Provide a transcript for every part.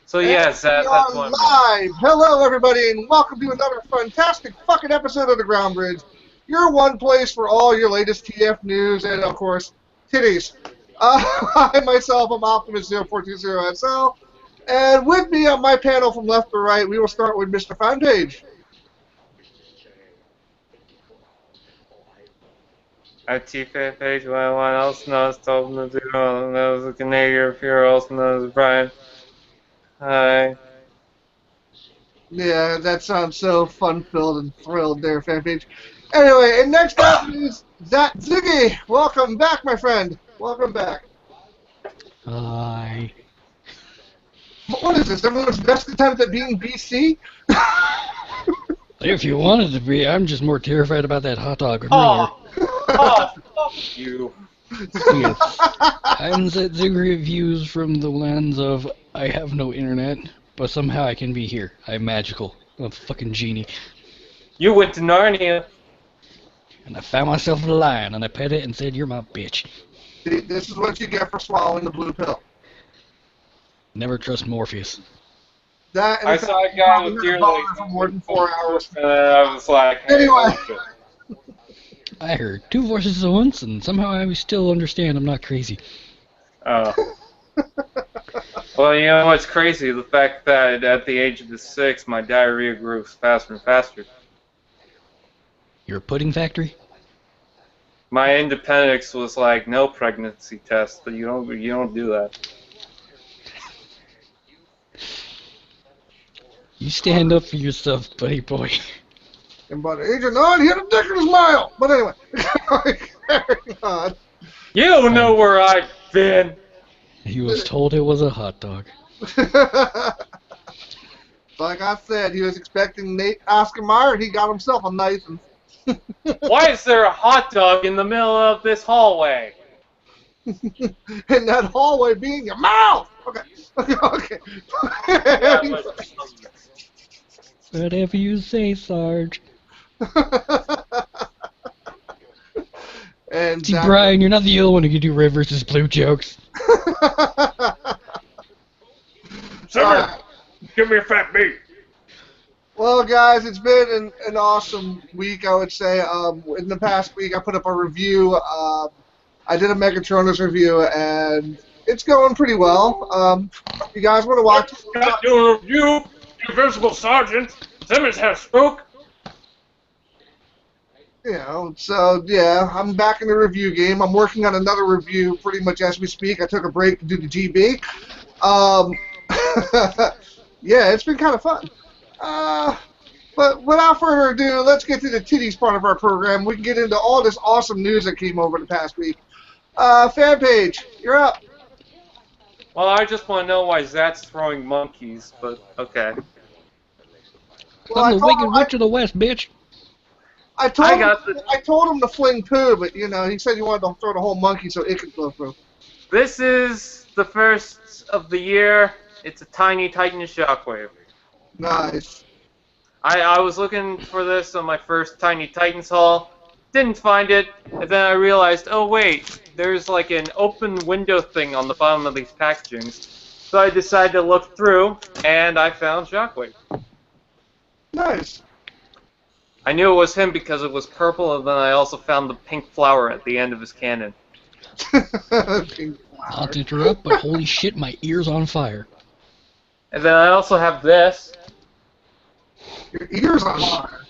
So And yes, we that's are one. live. Hello, everybody, and welcome to another fantastic fucking episode of the Groundbridge. Your one place for all your latest TF news and, of course, titties. I myself am Optimus0420SL, and with me on my panel from left to right, we will start with Mr. Fanpage. At tFan page, when anyone else knows, told them to do, knows the Canadian, if you're also knows Brian. Hi. Yeah, that sounds so fun-filled and thrilled there, Fanpage. Anyway, and next up is tThe. Welcome back, my friend. Welcome back. Hi. What is this? Everyone's best attempt at being BC? If you wanted to be, I'm just more terrified about that hot dog earlier. Oh, fuck you. Yes. I'm setting reviews from the lens of I have no internet, but somehow I can be here. I'm magical. I'm a fucking genie. You went to Narnia. And I found myself a lion, and I pet it and said, "You're my bitch." This is what you get for swallowing the blue pill. Never trust Morpheus. That and I saw a guy with deer legs for more than 4 hours. and I was like, hey, Anyway. I heard two voices at once, and somehow I still understand I'm not crazy. Oh. Well, you know what's crazy? The fact that at the age of 6, my diarrhea grew faster and faster. You're a pudding factory? My independence was like no pregnancy test, but you don't do that. You stand up for yourself, buddy boy. And by the age of 9, he had a dick in his mile. But anyway, carrying on. You don't know where I've been. He was told it was a hot dog. Like I said, he was expecting Nate Oscar Mayer, and he got himself a nice one. Why is there a hot dog in the middle of this hallway? And that hallway being your mouth. Okay. Whatever you say, Sarge. And See, Brian, you're not the only one who can do red versus blue jokes. Simmer, give me a fat beat. Well, guys, it's been an awesome week, I would say. In the past week, I put up a review. I did a Megatronus review, and it's going pretty well. You guys want to watch? Got doing a review. Invisible Sergeant. Simmons has spook. You know, so yeah, I'm back in the review game. I'm working on another review pretty much as we speak. I took a break to do the GB. Yeah, it's been kind of fun. But without further ado, let's get to the titties part of our program. We can get into all this awesome news that came over the past week. Fanpage, you're up. Well, I just want to know why Zat's throwing monkeys, but okay. Well, I'm the Wicked Witch of the West, bitch. I told him to fling poo, but you know, he said he wanted to throw the whole monkey so it could go through. This is the first of the year. It's a tiny Titan shockwave. Nice. I was looking for this on my first Tiny Titans haul. Didn't find it, and then I realized, oh wait, there's like an open window thing on the bottom of these packagings. So I decided to look through, and I found Shockwave. Nice. I knew it was him because it was purple, and then I also found the pink flower at the end of his cannon. Not to interrupt, but holy shit, my ear's on fire. And then I also have this. Your ears on fire.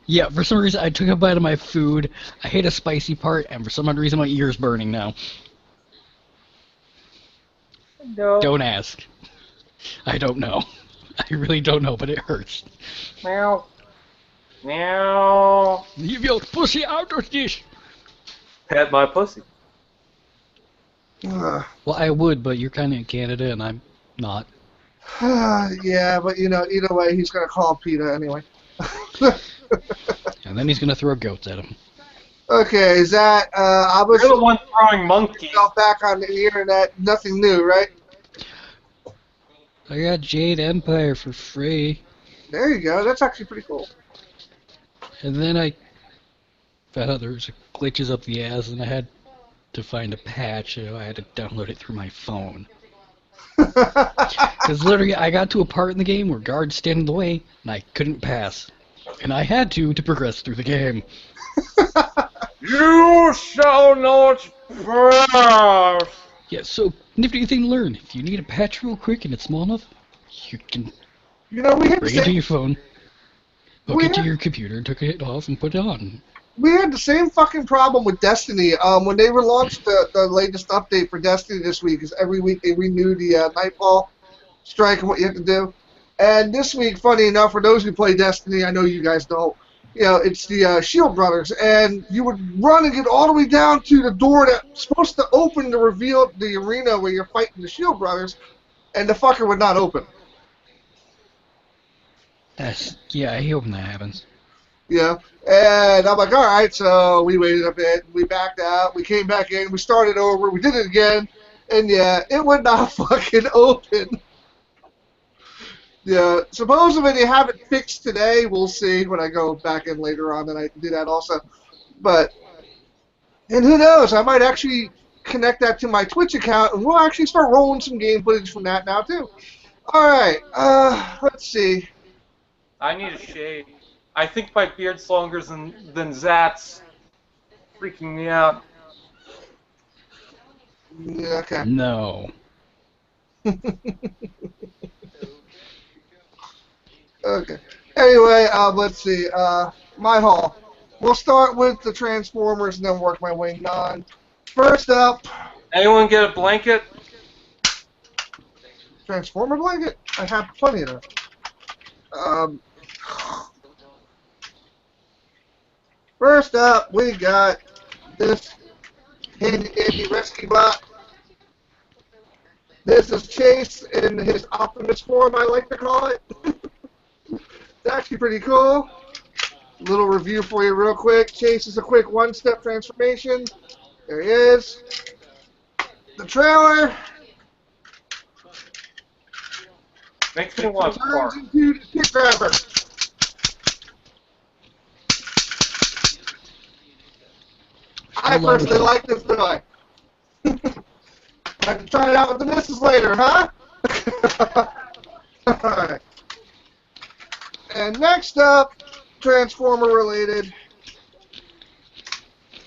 Yeah, for some reason I took a bite of my food, I hit a spicy part, and for some odd reason my ear's burning now. No. Don't ask. I don't know. I really don't know, but it hurts. Meow. Meow. Leave your pussy out of this! Pet my pussy. Ugh. Well, I would, but you're kind of in Canada, and I'm not. Yeah, but you know, either way, he's gonna call PETA anyway. And then he's gonna throw goats at him. Okay, is that I was You're the one throwing monkeys. back on the internet. Nothing new, right? I got Jade Empire for free. There you go. That's actually pretty cool. And then I found out there was glitches up the ass, and I had to find a patch, so I had to download it through my phone. Because literally, I got to a part in the game where guards stand in the way, and I couldn't pass. And I had to progress through the game. You shall not pass! Yeah, so, nifty thing to learn. If you need a patch real quick and it's small enough, you can You know, we had the bring it to same, your phone, hook we it to had, your computer, took it off, and put it on. we had the same fucking problem with Destiny. When they relaunched the latest update for Destiny this week, is every week they renew the Nightfall strike and what you have to do. And this week, funny enough, for those who play Destiny, I know you guys don't. You know, it's the Shield Brothers, and you would run and get all the way down to the door that's supposed to open to reveal the arena where you're fighting the Shield Brothers, and the fucker would not open. Yeah, I hope that happens. Yeah, and I'm like, all right, so we waited a bit, we backed out, we came back in, we started over, we did it again, and yeah, it would not fucking open. Yeah, supposedly they have it fixed today. We'll see when I go back in later on, and I can do that also. But, and who knows, I might actually connect that to my Twitch account, and we'll actually start rolling some game footage from that now, too. All right, let's see. I need a shave. I think my beard's longer than Zat's. Freaking me out. Yeah, okay. No. Okay. Anyway, let's see. My haul. We'll start with the Transformers and then work my way on. First up, Anyone get a blanket? Transformer blanket? I have plenty of them. First up, we got this handy rescue bot. This is Chase in his Optimus form, I like to call it. It's actually pretty cool. Little review for you real quick. Chase is a quick one-step transformation. There he is. The trailer Makes me want to turns bark. into the kick grabber. I personally like this toy. I can try it out with the missus later, huh? Alright. And next up, Transformer related,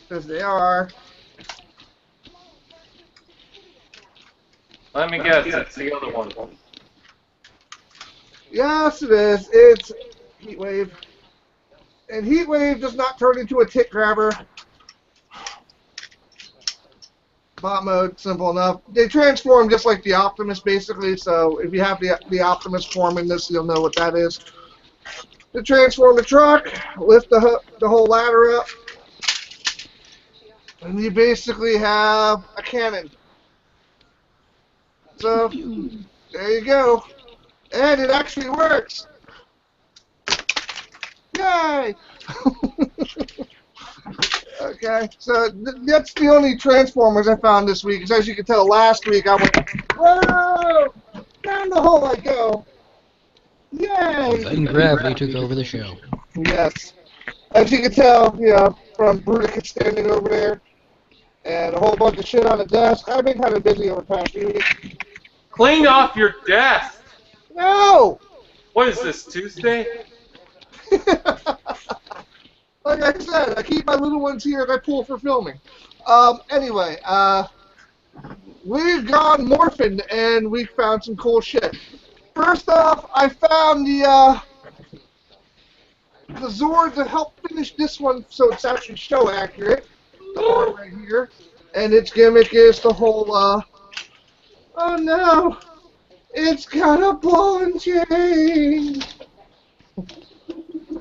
because they are. Let me guess, it's the other one. Yes, it is. It's Heatwave. And Heatwave does not turn into a tick grabber. Bot mode, simple enough. They transform just like the Optimus, basically, so if you have the Optimus form in this, you'll know what that is. To transform the truck, lift the whole ladder up, and you basically have a cannon. So, there you go. And it actually works. Yay! Okay, so that's the only Transformers I found this week. Because as you can tell, last week I went, whoa! Down the hole I go. Yay! Then gravity took over the show. Yes. As you can tell, you know, from Brutica standing over there, and a whole bunch of shit on the desk. I've been kind of busy over the past few weeks. Clean off your desk! No! What is this, Tuesday? Like I said, I keep my little ones here and I pull for filming. Anyway, we've gone morphin' and we found some cool shit. First off, I found the Zord to help finish this one so it's actually show accurate. The one right here. And its gimmick is the whole, oh no, it's got a ball and chain.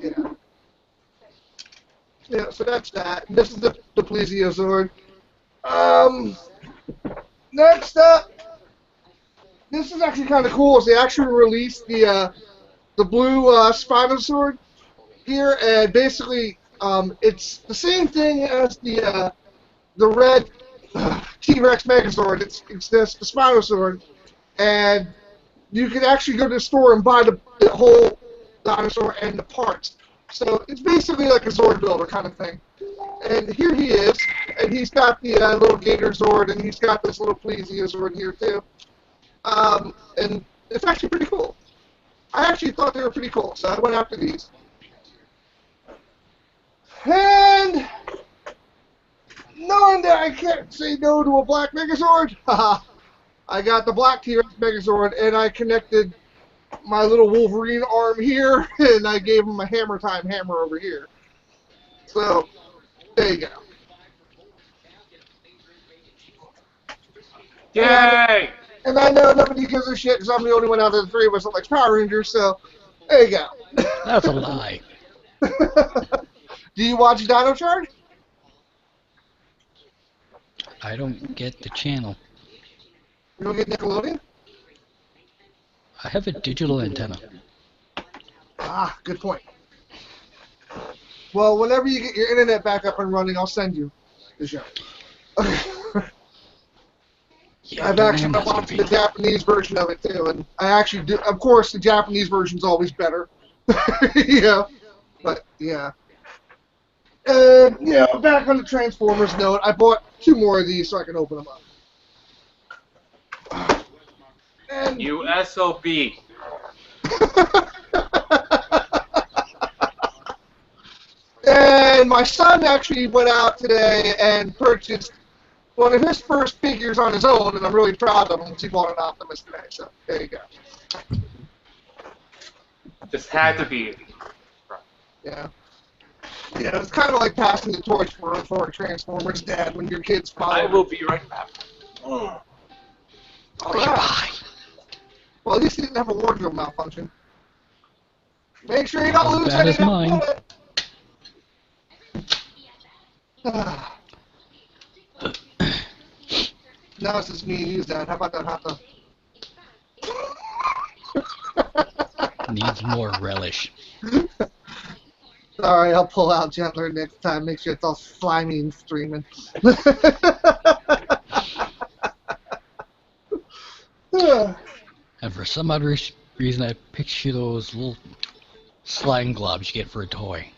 Yeah. Yeah, so that's that. This is the Plesiosaur. Next up, this is actually kind of cool. Is they actually released the blue Spinosaur here, and basically it's the same thing as the red T-Rex Megazord. It's the Spinosaur, and you can actually go to the store and buy the whole dinosaur and the parts. So it's basically like a Zord builder kind of thing. And here he is, and he's got the little Gator Zord, and he's got this little Plesiosaur here too. And it's actually pretty cool. I actually thought they were pretty cool, so I went after these. And knowing that I can't say no to a black Megazord, haha, I got the black T-Rex Megazord, and I connected my little Wolverine arm here, and I gave him a hammer time hammer over here. So, there you go. Yay! And I know nobody gives a shit because I'm the only one out of the three of us that likes Power Rangers, so there you go. That's a lie. Do you watch Dino Charge? I don't get the channel. You don't get Nickelodeon? I have a digital antenna. Ah, good point. Well, whenever you get your internet back up and running, I'll send you the show. Yeah, I've actually been watching the Japanese version of it too, and I actually do. Of course, the Japanese version's always better. Yeah, but yeah. Yeah, back on the Transformers note, I bought 2 more of these so I can open them up. And You SOB. And my son actually went out today and purchased one of his first figures on his own, and I'm really proud of him because he bought an Optimus today. So there you go. Just had to be. Yeah. Yeah, it's kind of like passing the torch for a Transformers dad when your kids follow. I will be right back. All right. Well, at least he didn't have a wardrobe malfunction. Make sure you don't lose That is any. mine. Now it's just me and you, Dad. How about that hot dog? Needs more relish. Alright, I'll pull out gentler next time. Make sure it's all slimy and streaming. And for some odd reason, I picture those little slime globs you get for a toy.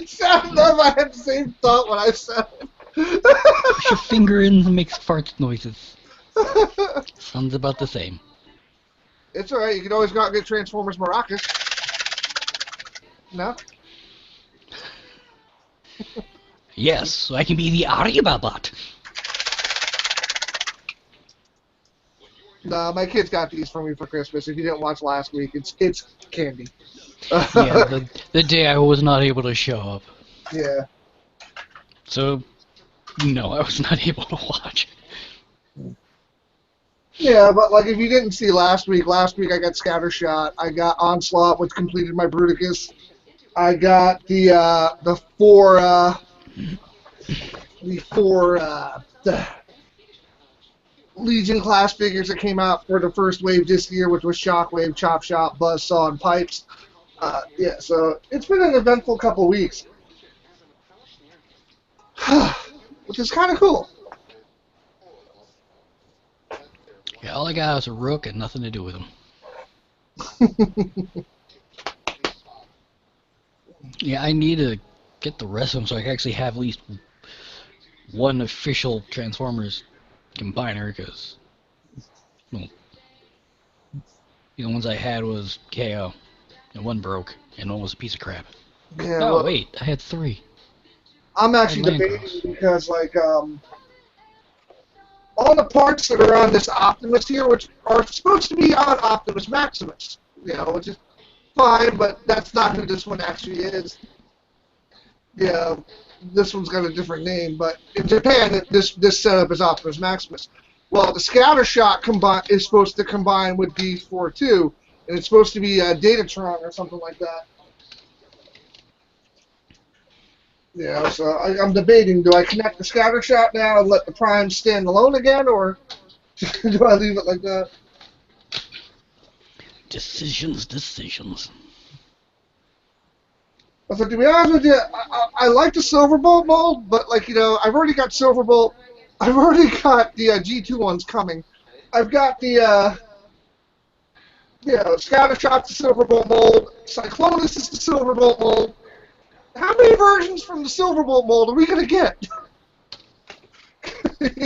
Sound love, I had the same thought when I said it. Push your finger in and makes fart noises. Sounds about the same. It's alright, you can always go out and get Transformers maracas. No? Yes, so I can be the Aribabot. No, my kids got these for me for Christmas. If you didn't watch last week, it's candy. Yeah, the day I was not able to show up. Yeah. So, no, I was not able to watch. Yeah, but like if you didn't see last week I got Scattershot. I got Onslaught, which completed my Bruticus. I got the four Legion class figures that came out for the first wave this year, which was Shockwave, Chop Shop, Buzzsaw, and Pipes. Yeah, so it's been an eventful couple weeks, which is kind of cool. Yeah, all I got was a Rook and nothing to do with him. Yeah, I need to get the rest of them so I can actually have at least one official Transformers combiner, because well, the ones I had was KO, and one broke, and one was a piece of crap. Yeah, Oh, well, wait, I had 3. I'm actually Land debating Cross. because like all the parts that are on this Optimus here, which are supposed to be on Optimus Maximus, you know, which is fine, but that's not who this one actually is. Yeah, this one's got a different name, but in Japan, this setup is Optimus Maximus. Well, the Scattershot is supposed to combine with these 4 too, and it's supposed to be Datatron or something like that. Yeah, so I'm debating, do I connect the Scattershot now and let the Prime stand alone again, or do I leave it like that? Decisions. So to be honest with you, I like the Silverbolt mold, but like, you know, I've already got Silverbolt. I've already got the G2 ones coming. I've got the, Scattershot's the Silverbolt mold. Cyclonus is the Silverbolt mold. How many versions from the Silverbolt mold are we going to get?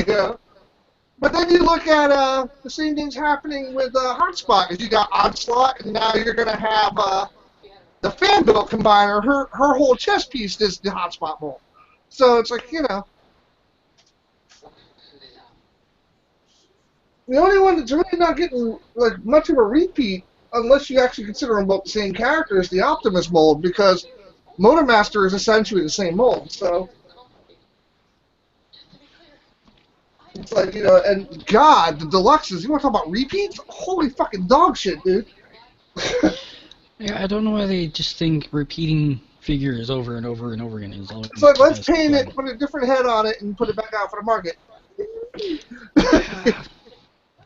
Yeah. But then you look at the same things happening with Hotspot. Is you got Onslaught, and now you're going to have the fan built combiner. Her whole chest piece is the Hotspot mold. So it's like, the only one that's really not getting like much of a repeat, unless you actually consider them both the same character, is the Optimus mold, because Motormaster is essentially the same mold. So it's like, and God, the deluxes, you want to talk about repeats? Holy fucking dog shit, dude. Yeah, I don't know why they just think repeating figures over and over and over again is all. It's like, let's paint it, put a different head on it, and put it back out for the market.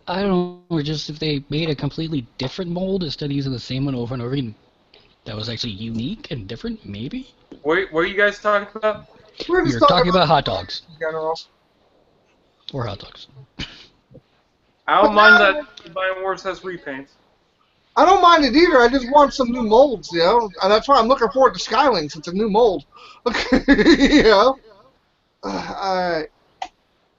I don't know, just if they made a completely different mold instead of using the same one over and over again, that was actually unique and different, maybe? What are you guys talking about? We're We just were talking about hot dogs. Generals. Or hot dogs. I don't mind that Combine Wars has repaints. I don't mind it either. I just want some new molds, And that's why I'm looking forward to Skylinks. It's a new mold. Okay, Alright.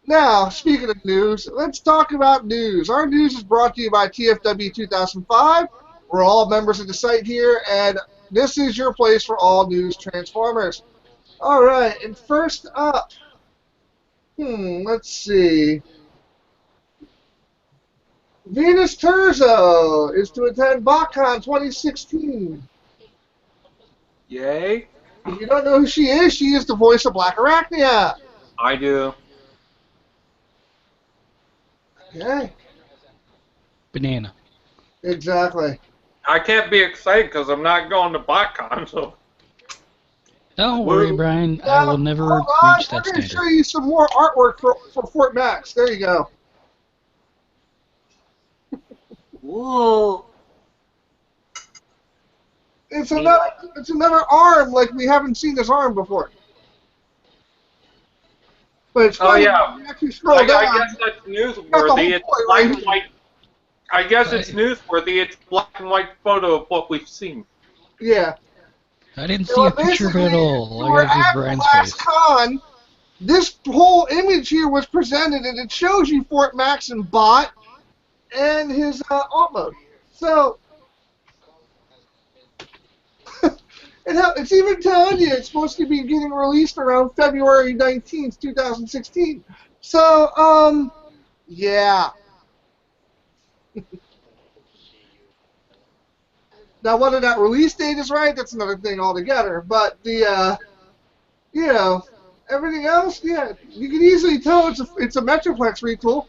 Now, speaking of news, let's talk about news. Our news is brought to you by TFW 2005. We're all members of the site here, and this is your place for all news Transformers. Alright, and first up, let's see. Venus Terzo is to attend BotCon 2016. Yay. If you don't know who she is the voice of Black Arachnia. I do. Okay. Banana. Exactly. I can't be excited because I'm not going to BotCon, so... Don't worry, Brian. I will never hold on. reach that We're going to standard. show you some more artwork for Fort Max. There you go. Whoa. It's another arm, like we haven't seen this arm before. But it's funny, when you actually scroll down. I guess that's newsworthy. It's black and white. I guess it's newsworthy. It's a black and white photo of what we've seen. Yeah. I didn't see a picture of it at all. We're I gotta see at Brian's last face. con. This whole image here was presented, and it shows you Fort Max and Bot and his alt mode. So it's even telling you it's supposed to be getting released around February 19th, 2016. So, yeah. Now, whether that release date is right, that's another thing altogether. But the, everything else, yeah, you can easily tell it's a Metroplex retool,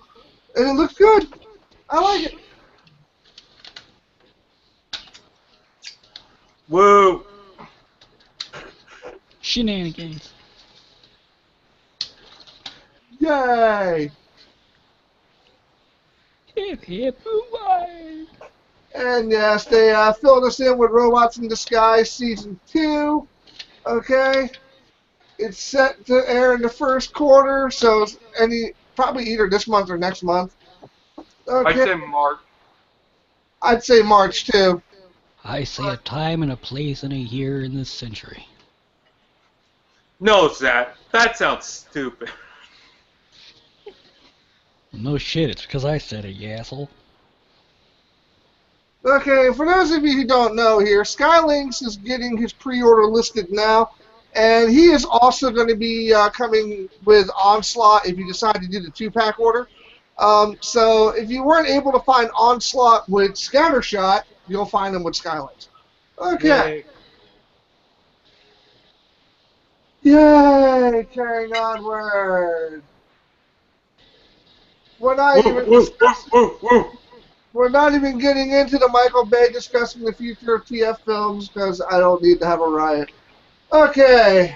and it looks good. I like it. Woo! Shenanigans. Yay! Hip hip hooray! And yes, they filled us in with Robots in Disguise Season 2. Okay? It's set to air in the first quarter, so it's probably either this month or next month. Okay. I'd say March. I'd say March, too. I say a time and a place and a year in this century. No, Zach. That sounds stupid. No shit, it's because I said it, you asshole. Okay, for those of you who don't know here, Skylinks is getting his pre-order listed now, and he is also going to be coming with Onslaught if you decide to do the 2-pack order. So if you weren't able to find Onslaught with Scattershot, you'll find him with Skylinks. Okay. Yay! Carrying onward. We're not even getting into the Michael Bay discussing the future of TF films because I don't need to have a riot. Okay.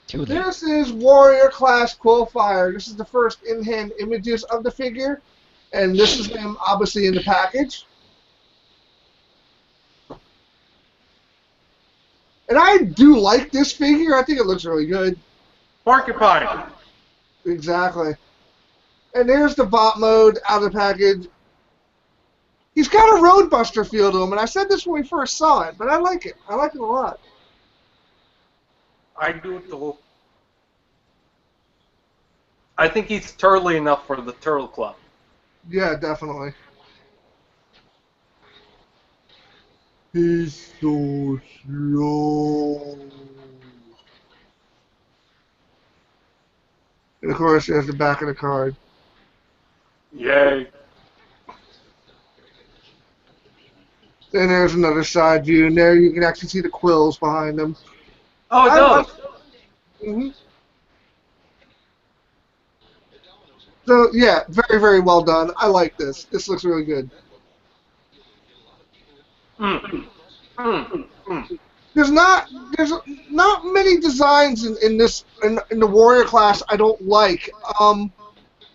This is Warrior Class Quillfire. This is the first in-hand images of the figure, and this is him obviously in the package. And I do like this figure. I think it looks really good. Porcupine. Exactly. And there's the bot mode out of the package. He's got a Roadbuster feel to him, and I said this when we first saw it, but I like it. I like it a lot. I do too. I think he's turtly enough for the Turtle Club. Yeah, definitely. He's so slow. And of course, there's the back of the card. Yay. Then there's another side view, and there you can actually see the quills behind them. Oh, it does. Mm-hmm. So, yeah, very, very well done. I like this. This looks really good. There's not many designs in this in the warrior class I don't like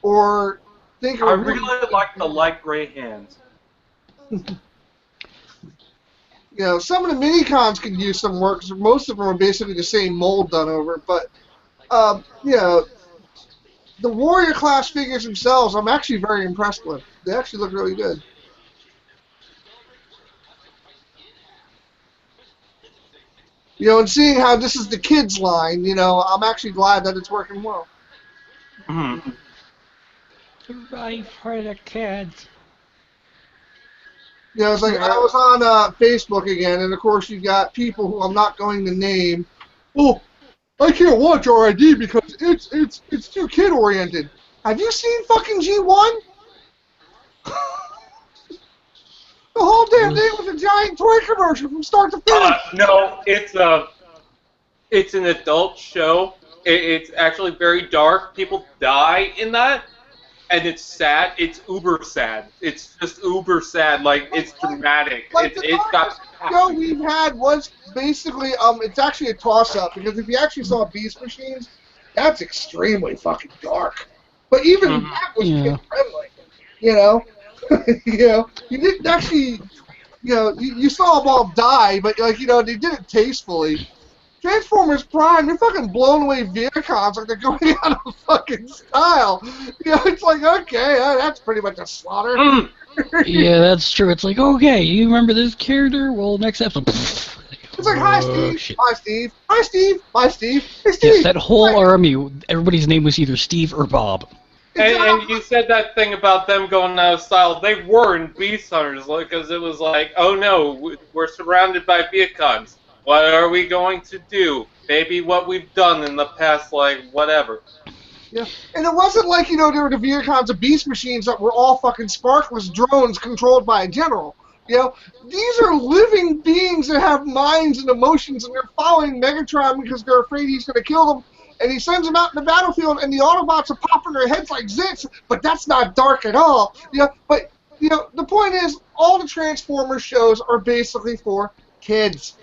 or think I are really like the light gray hands. You know, some of the mini cons could use some work. 'Cause most of them are basically the same mold done over, but you know, the warrior class figures themselves I'm actually very impressed with. They actually look really good. You know, and seeing how this is the kids line, you know, I'm actually glad that it's working well. Mm-hmm. Right for the kids. You know, it's like I was on Facebook again, and of course you got people who I'm not going to name. Oh, I can't watch RID because it's too kid oriented. Have you seen fucking G1? The whole damn thing was a giant toy commercial from start to finish. No, it's an adult show. It's actually very dark. People die in that, and it's sad. It's uber sad. It's just uber sad. Like, it's dramatic. Like It's got. show we've had was basically it's actually a toss up because if you actually saw Beast Machines, that's extremely fucking dark. But even that was kid friendly. You know, you didn't actually, you saw them all die, but like they did it tastefully. Transformers Prime, they're fucking blown away Viacons like they're going out of fucking style. It's like, okay, that's pretty much a slaughter. Yeah, that's true. It's like, okay, you remember this character? Well, next episode. It's like, hi, Steve. Shit. Hi, Steve. Hi, Steve. Hi, Steve. Hey, Steve. Yes, that whole army, everybody's name was either Steve or Bob. And you said that thing about them going out of style. They were in Beast Hunters, because it was like, oh no, we're surrounded by Viacons. What are we going to do? Maybe what we've done in the past, like, whatever. Yeah, and it wasn't like, there were the Viacons of Beast Machines that were all fucking sparkless drones controlled by a general. These are living beings that have minds and emotions, and they're following Megatron because they're afraid he's going to kill them. And he sends them out in the battlefield, and the Autobots are popping their heads like zits, but that's not dark at all. But, the point is, all the Transformers shows are basically for kids.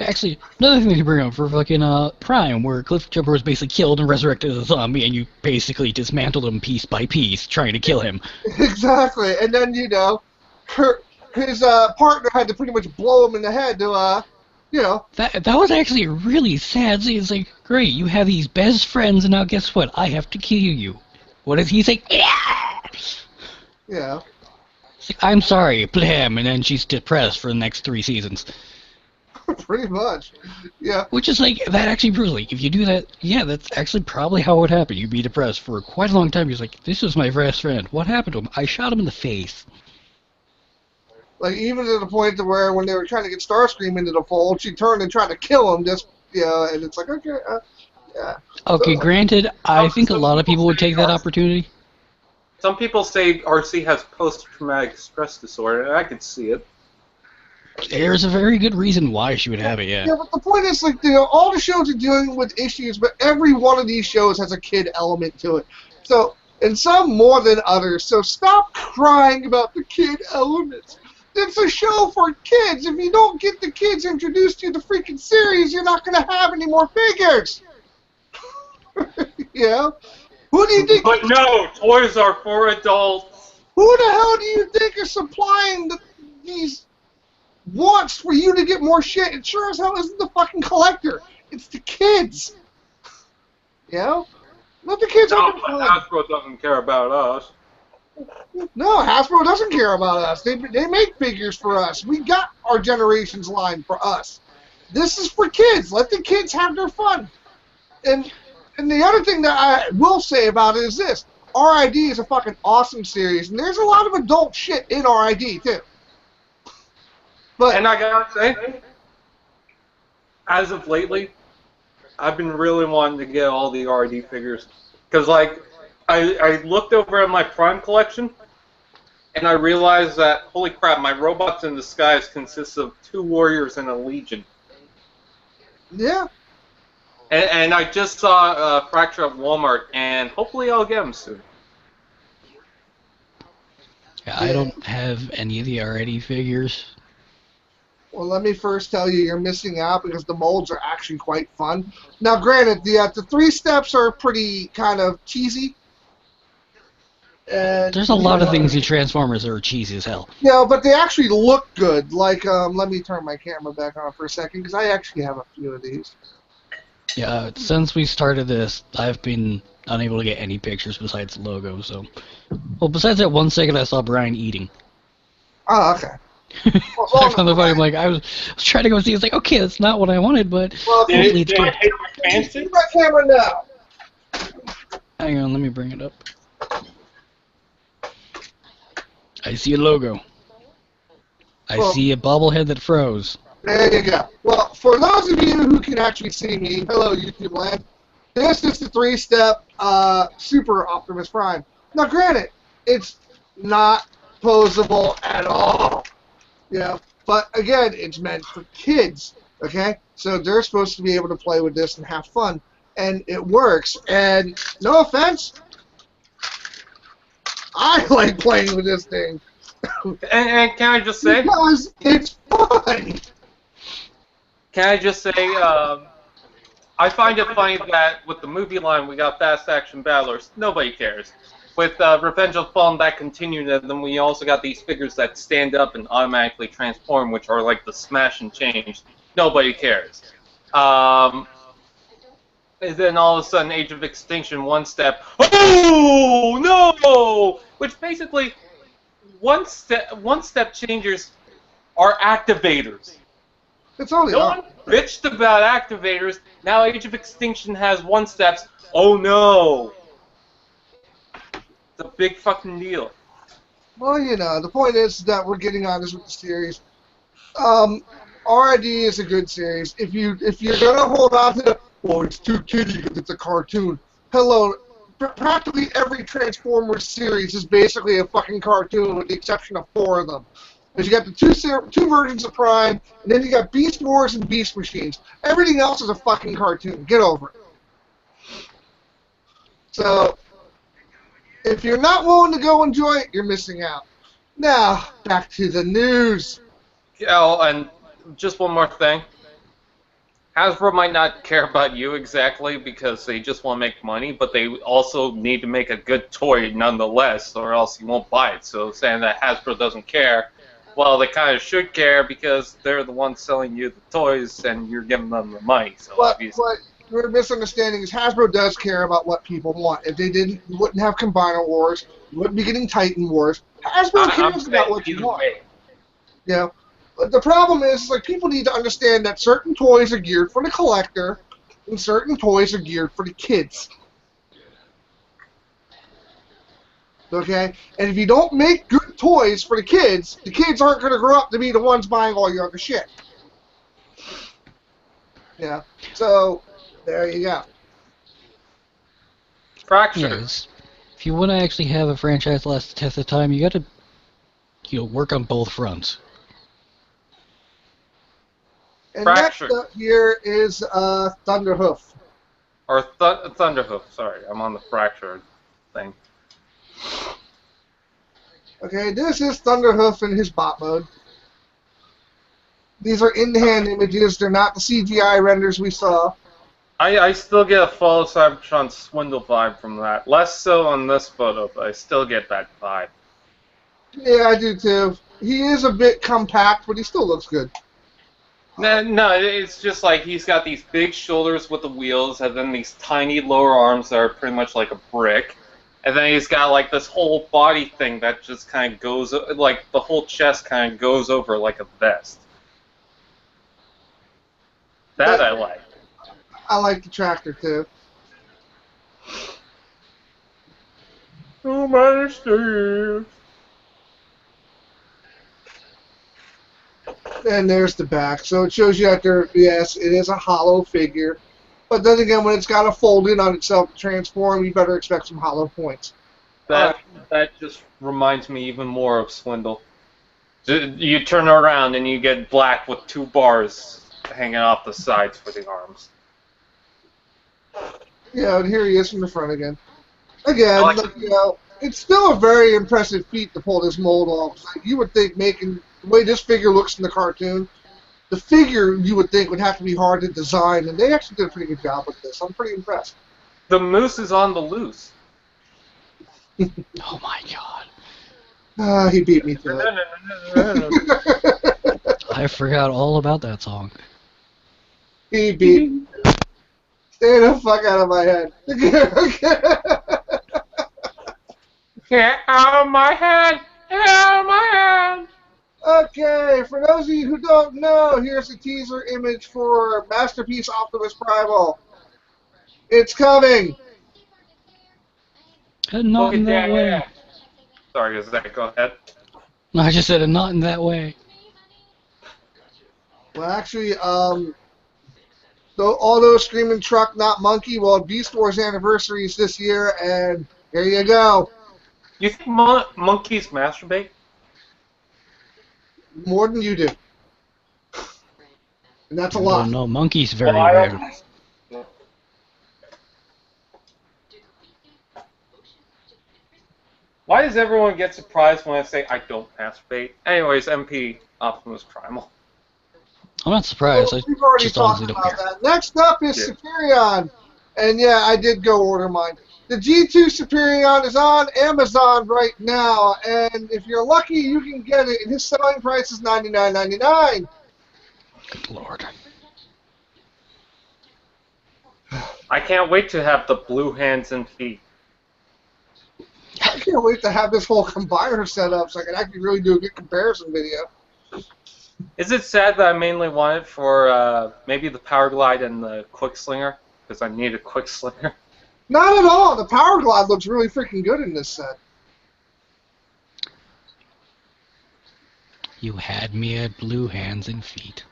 Actually, another thing to bring up for fucking Prime, where Cliff Jumper was basically killed and resurrected as a zombie, and you basically dismantled him piece by piece, trying to kill him. Exactly, and then, his partner had to pretty much blow him in the head to, That was actually a really sad scene. It's like, great, you have these best friends, and now guess what? I have to kill you. What does he say? Yeah! Yeah. It's like, I'm sorry, blam, and then she's depressed for the next 3 seasons. Pretty much. Yeah. Which is like, that actually proves, like, if you do that, yeah, that's actually probably how it would happen. You'd be depressed for quite a long time. You're like, this was my best friend. What happened to him? I shot him in the face. Like, even to the point to where when they were trying to get Starscream into the fold, she turned and tried to kill him just, and it's like, okay, yeah. Okay, So, granted, I think a lot of people would take that opportunity. Some people say RC has post-traumatic stress disorder, and I could see it. There's a very good reason why she would have it, yeah. Yeah, but the point is, like, all the shows are dealing with issues, but every one of these shows has a kid element to it. So, and some more than others. So stop crying about the kid elements. It's a show for kids. If you don't get the kids introduced to the freaking series, you're not going to have any more figures. Who do you think? But no, toys are for adults. Who the hell do you think is supplying these wants for you to get more shit? It sure as hell isn't the fucking collector. It's the kids. Let the kids No, have but fun. Hasbro doesn't care about us. No, Hasbro doesn't care about us. They make figures for us. We got our Generations line for us. This is for kids. Let the kids have their fun. And And the other thing that I will say about it is this. RID is a fucking awesome series, and there's a lot of adult shit in RID, too. But, And I gotta say, as of lately, I've been really wanting to get all the RD figures. Because, like, I looked over at my Prime collection, and I realized that, holy crap, my Robots in Disguise consists of 2 Warriors and a Legion. yeah. And I just saw Fracture at Walmart, and hopefully I'll get them soon. Yeah, I don't have any of the RD figures. Well, let me first tell you, you're missing out because the molds are actually quite fun. Now, granted, the 3 steps are pretty kind of cheesy. And, There's a lot of things in Transformers that are cheesy as hell. Yeah, but they actually look good. Like, let me turn my camera back on for a second because I actually have a few of these. Yeah, since we started this, I've been unable to get any pictures besides the logo, so... Well, besides that 1 second I saw Brian eating. Oh, okay. So I found the funny, like, I was trying to go see, it's like, okay, that's not what I wanted, but Well, hopefully it's good. See my camera now. Hang on, let me bring it up. I see a logo. I see a bobblehead that froze. There you go. Well, for those of you who can actually see me, hello, YouTube land. This is the 3-step Super Optimus Prime. Now, granted, it's not posable at all. Yeah, but again, it's meant for kids. Okay, so they're supposed to be able to play with this and have fun, and it works. And no offense, I like playing with this thing. And can I just say? Because it's fun. Can I just say, I find it funny that with the movie line we got Fast Action Battlers, nobody cares. With Revenge of the Fallen that continued, and then we also got these figures that stand up and automatically transform, which are like the smash and change. Nobody cares. And then all of a sudden, Age of Extinction, 1 step. Oh no! Which basically, one step changers are activators. It's only No one bitched about activators. Now Age of Extinction has 1 steps. Oh no! It's a big fucking deal. Well, you know, the point is that we're getting on this with the series. RID is a good series. If you're gonna hold on to the, well, it's too kiddie because it's a cartoon. Hello, practically every Transformers series is basically a fucking cartoon with the exception of 4 of them. Because you got the two versions of Prime, and then you got Beast Wars and Beast Machines. Everything else is a fucking cartoon. Get over it. So, if you're not willing to go enjoy it, you're missing out. Now, back to the news. Oh, and just one more thing. Hasbro might not care about you exactly because they just want to make money, but they also need to make a good toy nonetheless, or else you won't buy it. So saying that Hasbro doesn't care, well, they kind of should care because they're the ones selling you the toys and you're giving them the money. So obviously. What your misunderstanding is Hasbro does care about what people want. If they didn't, you wouldn't have Combiner Wars. You wouldn't be getting Titan Wars. Hasbro cares about what you want. You know? But the problem is, like, people need to understand that certain toys are geared for the collector and certain toys are geared for the kids. Okay? And if you don't make good toys for the kids aren't going to grow up to be the ones buying all your other shit. Yeah. So, there you go. Fractures. If you want to actually have a franchise last the test of time, you got to, work on both fronts. And Fractured. next up here is Thunderhoof. Or Thunderhoof, sorry. I'm on the Fractured thing. Okay, this is Thunderhoof in his bot mode. These are in-hand images. They're not the CGI renders we saw. I still get a Fall of Cybertron Swindle vibe from that. Less so on this photo, but I still get that vibe. Yeah, I do too. He is a bit compact, but he still looks good. No, it's just like he's got these big shoulders with the wheels, and then these tiny lower arms that are pretty much like a brick. And then he's got like this whole body thing that just kind of goes, like the whole chest kind of goes over like a vest. That I like. I like the tractor too. Too many Steves. And there's the back. So it shows you that there, yes, it is a hollow figure. But then again, when it's got a fold in on itself to transform, you better expect some hollow points. That just reminds me even more of Swindle. You turn around and you get black with 2 bars hanging off the sides for the arms. Yeah, and here he is from the front again. Again, I like like, you know, it's still a very impressive feat to pull this mold off. Like, you would think making the way this figure looks in the cartoon, the figure you would think would have to be hard to design, and they actually did a pretty good job with this. I'm pretty impressed. The moose is on the loose. Oh my god. He beat me to it. I forgot all about that song. He beat me. Stay the fuck out of my head. Get out of my head! Get out of my head! Okay, for those of you who don't know, here's a teaser image for Masterpiece Optimus Primal. It's coming. Not in that way. Sorry, Zach, go ahead. No, I just said not in that way. Well, actually, all those screaming truck, not monkey. Well, Beast Wars anniversary is this year, and here you go. You think monkeys masturbate? More than you do. And that's a lot. No, monkeys very Well, I rare. don't- Why does everyone get surprised when I say I don't masturbate? Anyways, MP Optimus Primal. I'm not surprised. Well, I we've already just talked honestly don't about care. that. Next up is Superion. And yeah, I did go order mine. The G2 Superion is on Amazon right now, and if you're lucky, you can get it. And his selling price is $99.99. Good lord. I can't wait to have the blue hands and feet. I can't wait to have this whole combiner set up so I can actually really do a good comparison video. Is it sad that I mainly want it for maybe the Power Glide and the Quick Slinger? Because I need a Quick Slinger. Not at all. The Power Glide looks really freaking good in this set. You had me at blue hands and feet.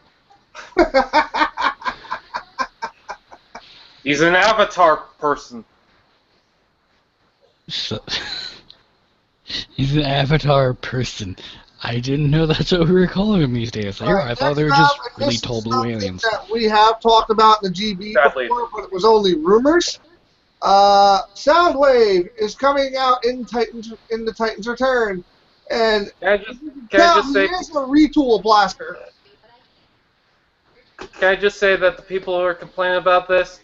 He's an avatar person. So, he's an avatar person. I didn't know that's what we were calling him these days. I thought they were just really tall blue aliens. That we have talked about in the GB Sadly. before, but it was only rumors. Soundwave is coming out in the Titans Return, and Can I just say? he is a retool blaster. Can I just say that the people who are complaining about this,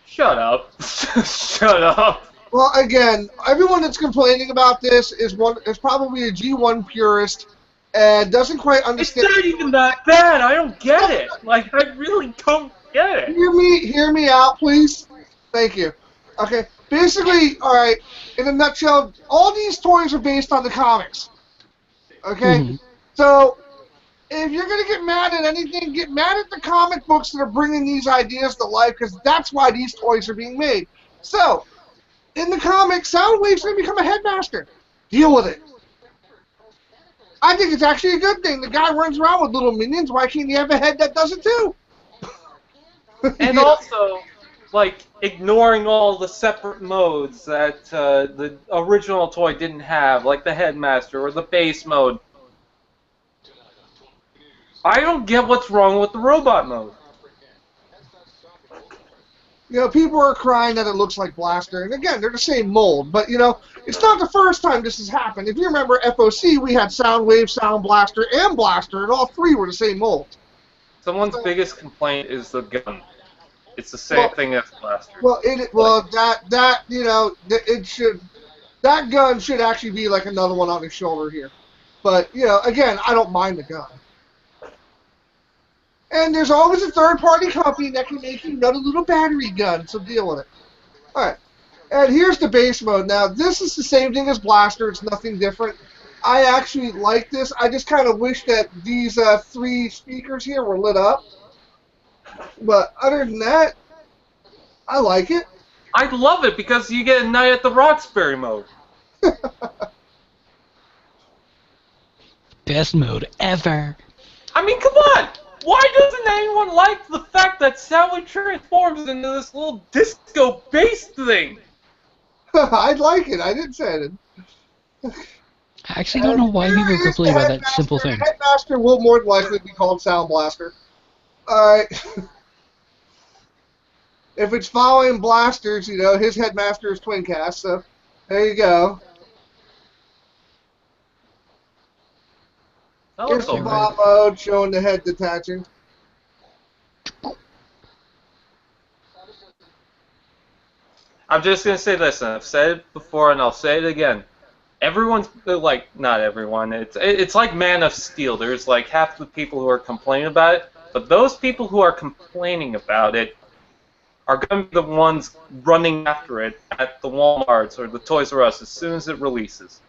shut up, shut up. Well, again, everyone that's complaining about this is probably a G1 purist and doesn't quite It's understand. not even that bad. I don't get it. Like I really don't get it. Hear me out, please. Thank you. Okay, basically, all right. In a nutshell, all these toys are based on the comics. Okay, Mhm. so if you're gonna get mad at anything, get mad at the comic books that are bringing these ideas to life, because that's why these toys are being made. So, in the comics, Soundwave's gonna become a headmaster. Deal with it. I think it's actually a good thing. The guy runs around with little minions. Why can't he have a head that does it too? And also, like, ignoring all the separate modes that the original toy didn't have, like the Headmaster or the base mode. I don't get what's wrong with the robot mode. You know, people are crying that it looks like Blaster, and again, they're the same mold, but, you know, it's not the first time this has happened. If you remember FOC, we had Soundwave, Sound Blaster, and Blaster, and all three were the same mold. Someone's biggest complaint is the gun. It's the same thing as Blaster. That gun should actually be like another one on his shoulder here. But, you know, again, I don't mind the gun. And there's always a third-party company that can make you another little battery gun, so deal with it. Alright, and here's the base mode. Now, this is the same thing as Blaster. It's nothing different. I actually like this. I just kind of wish that these three speakers here were lit up. But other than that, I like it. I love it because you get a Night at the Roxbury mode. Best mode ever. I mean, come on! Why doesn't anyone like the fact that Soundwave transforms into this little disco bass thing? I'd like it. I didn't say it. I actually don't know why people complain about that simple thing. Headmaster will more than likely be called Sound Blaster. Alright. If it's following Blasters, you know, his Headmaster is Twincast, so there you go. Here's the bomb mode showing the head detaching. I'm just gonna say this, and I've said it before, and I'll say it again. Everyone's like, not everyone. It's like Man of Steel. There's like half the people who are complaining about it, but those people who are complaining about it are going to be the ones running after it at the Walmarts or the Toys R Us as soon as it releases.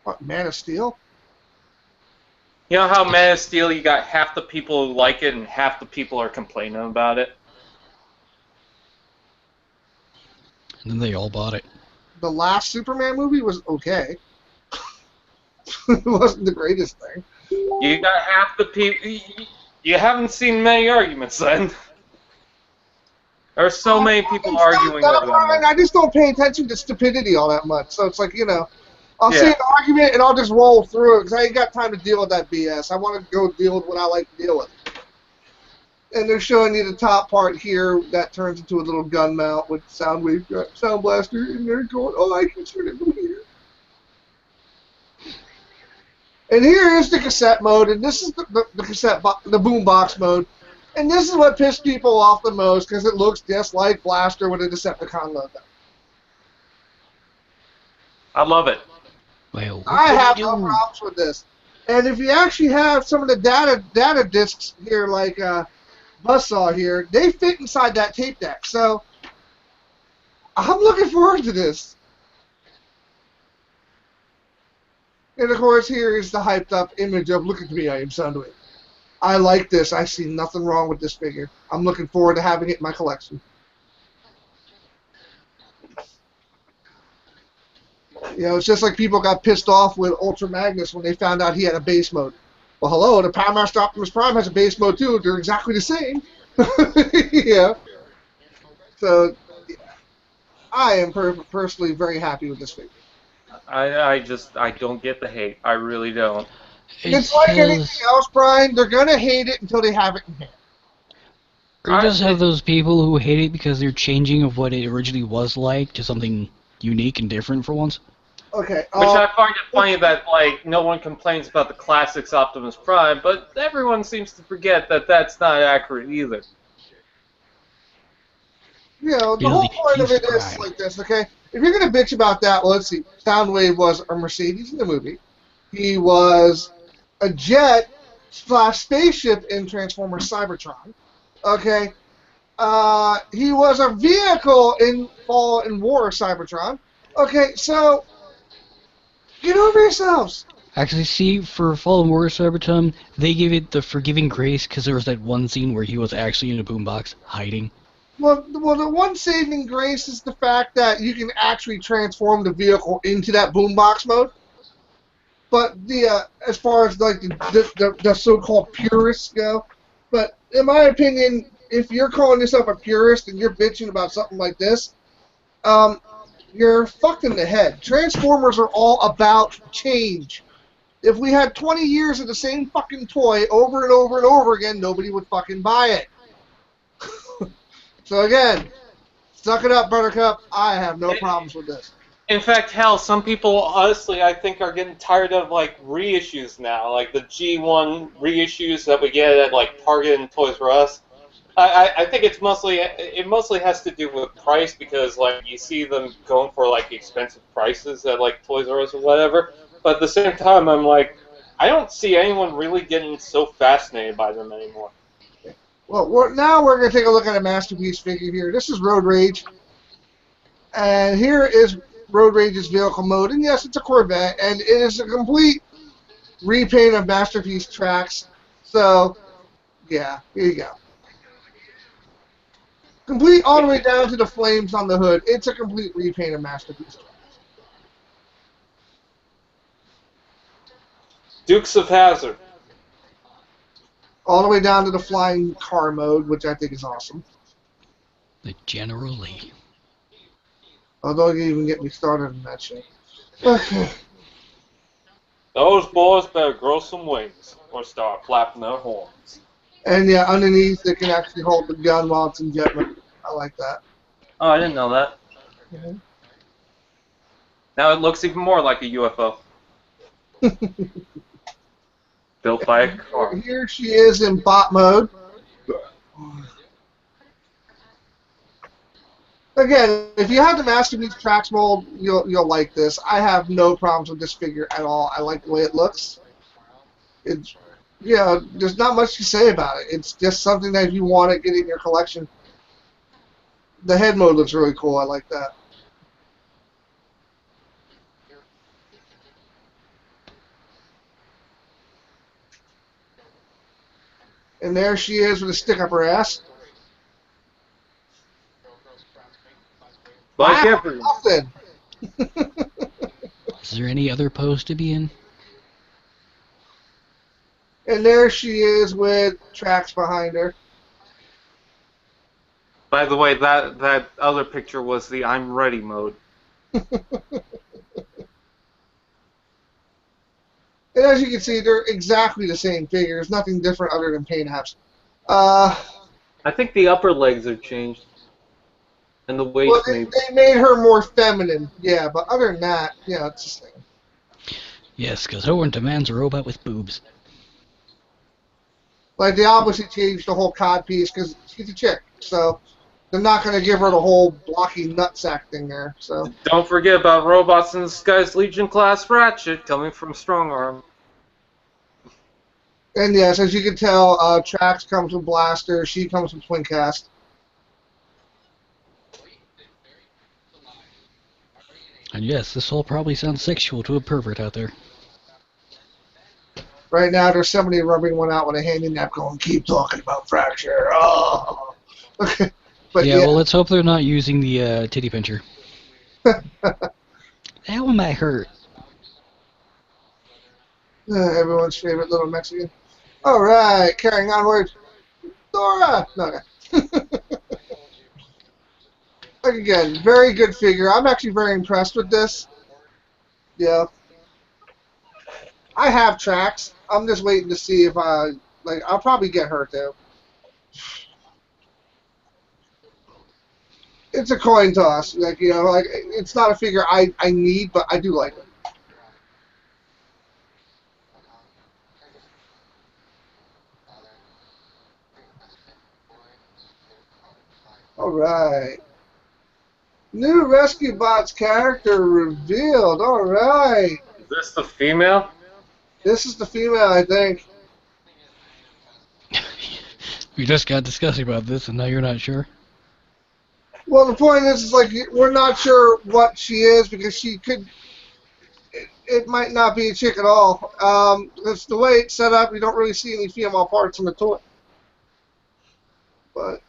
What, Man of Steel? You know how Man of Steel, you got half the people who like it and half the people are complaining about it? And then they all bought it. The last Superman movie was okay. It wasn't the greatest thing. You got half the people... You haven't seen many arguments then. There are so many people arguing over that. I just don't pay attention to stupidity all that much. So it's like, you know, I'll see an argument and I'll just roll through it because I ain't got time to deal with that BS. I want to go deal with what I like to deal with. And they're showing you the top part here that turns into a little gun mount with Soundwave Sound Blaster, and they're going, oh, I can shoot it from here. And here is the cassette mode, and this is the boombox mode. And this is what pissed people off the most because it looks just like Blaster with a Decepticon logo. I love it. Well, I have no problems with this. And if you actually have some of the data discs here, like Buzzsaw here, they fit inside that tape deck. So I'm looking forward to this. And of course, here is the hyped up image of "Look at me, I am Soundwave." I like this. I see nothing wrong with this figure. I'm looking forward to having it in my collection. You know, it's just like people got pissed off with Ultra Magnus when they found out he had a base mode. Well, hello, the Power Master Optimus Prime has a base mode too. They're exactly the same. Yeah. So, yeah. I am personally very happy with this figure. I don't get the hate. I really don't. It's like anything else, Brian. They're gonna hate it until they have it in hand. Or just have those people who hate it because they're changing of what it originally was like to something unique and different for once. Okay. Which I find it funny that like no one complains about the classics Optimus Prime, but everyone seems to forget that that's not accurate either. You know, the whole point of it is like this, okay? If you're gonna bitch about that, well, let's see. Soundwave was a Mercedes in the movie. He was a jet / spaceship in Transformers Cybertron. Okay. He was a vehicle in Fall and War Cybertron. Okay, so get over yourselves. Actually, see, for Fallen Warrior Cybertron, they give it the forgiving grace because there was that one scene where he was actually in a boombox hiding. Well, the one saving grace is the fact that you can actually transform the vehicle into that boombox mode. But the as far as like the so-called purists go, but in my opinion, if you're calling yourself a purist and you're bitching about something like this, you're fucked in the head. Transformers are all about change. If we had 20 years of the same fucking toy over and over and over again, nobody would fucking buy it. So again, suck it up, Buttercup. I have no problems with this. In fact, hell, some people, honestly, I think are getting tired of, like, reissues now. Like, the G1 reissues that we get at, like, Target and Toys R Us. I think it mostly has to do with price because, like, you see them going for, like, expensive prices at, like, Toys R Us or whatever. But at the same time, I'm like, I don't see anyone really getting so fascinated by them anymore. Well, now we're going to take a look at a masterpiece figure here. This is Road Rage. And here is Road Rage's vehicle mode. And yes, it's a Corvette. And it is a complete repaint of Masterpiece tracks. So, yeah, here you go. Complete all the way down to the flames on the hood. It's a complete repaint of Masterpiece. Dukes of Hazzard. All the way down to the flying car mode, which I think is awesome. The General Lee. Although you even get me started on that shit. Okay. Those boys better grow some wings or start flapping their horns. And yeah, underneath it can actually hold the gun while it's in jet mode. I like that. Oh, I didn't know that. Mhm. Now it looks even more like a UFO. Built by a car. Here she is in bot mode. Again, if you have the Masterpiece Tracks mold, you'll like this. I have no problems with this figure at all. I like the way it looks. It's, there's not much to say about it. It's just something that if you want to get in your collection. The head mode looks really cool. I like that. And there she is with a stick up her ass. Like Wow, everyone. nothing. Is there any other pose to be in? And there she is with tracks behind her. By the way, that other picture was the I'm ready mode. And as you can see, they're exactly the same figures. Nothing different other than paint apps. I think the upper legs are changed. And the waist Well, maybe. they made her more feminine. Yeah, but other than that, it's the same. Yes, because Owen demands a robot with boobs. Like, they obviously changed the whole cod piece because she's a chick. So they're not going to give her the whole blocky nutsack thing there. So Don't forget about Robots in Disguise Legion class Ratchet coming from Strong Arm. And yes, as you can tell, Trax comes with Blaster. She comes with Twin Cast. And yes, this all probably sounds sexual to a pervert out there. Right now, there's somebody rubbing one out with a handy nap going, keep talking about Fracture. Oh. Okay. But yeah, well, let's hope they're not using the titty pincher. That one might hurt. Everyone's favorite little Mexican. All right, carrying onward. Dora! No, okay. Like, again, very good figure. I'm actually very impressed with this. Yeah. I have tracks. I'm just waiting to see if I'll probably get her too. It's a coin toss. It's not a figure I need, but I do like it. All right. New Rescue Bots character revealed. All right. Is this the female? This is the female, I think. We just got discussing about this, and now you're not sure? Well, the point is like, we're not sure what she is because she could... It might not be a chick at all. It's the way it's set up. You don't really see any female parts in the toy. But...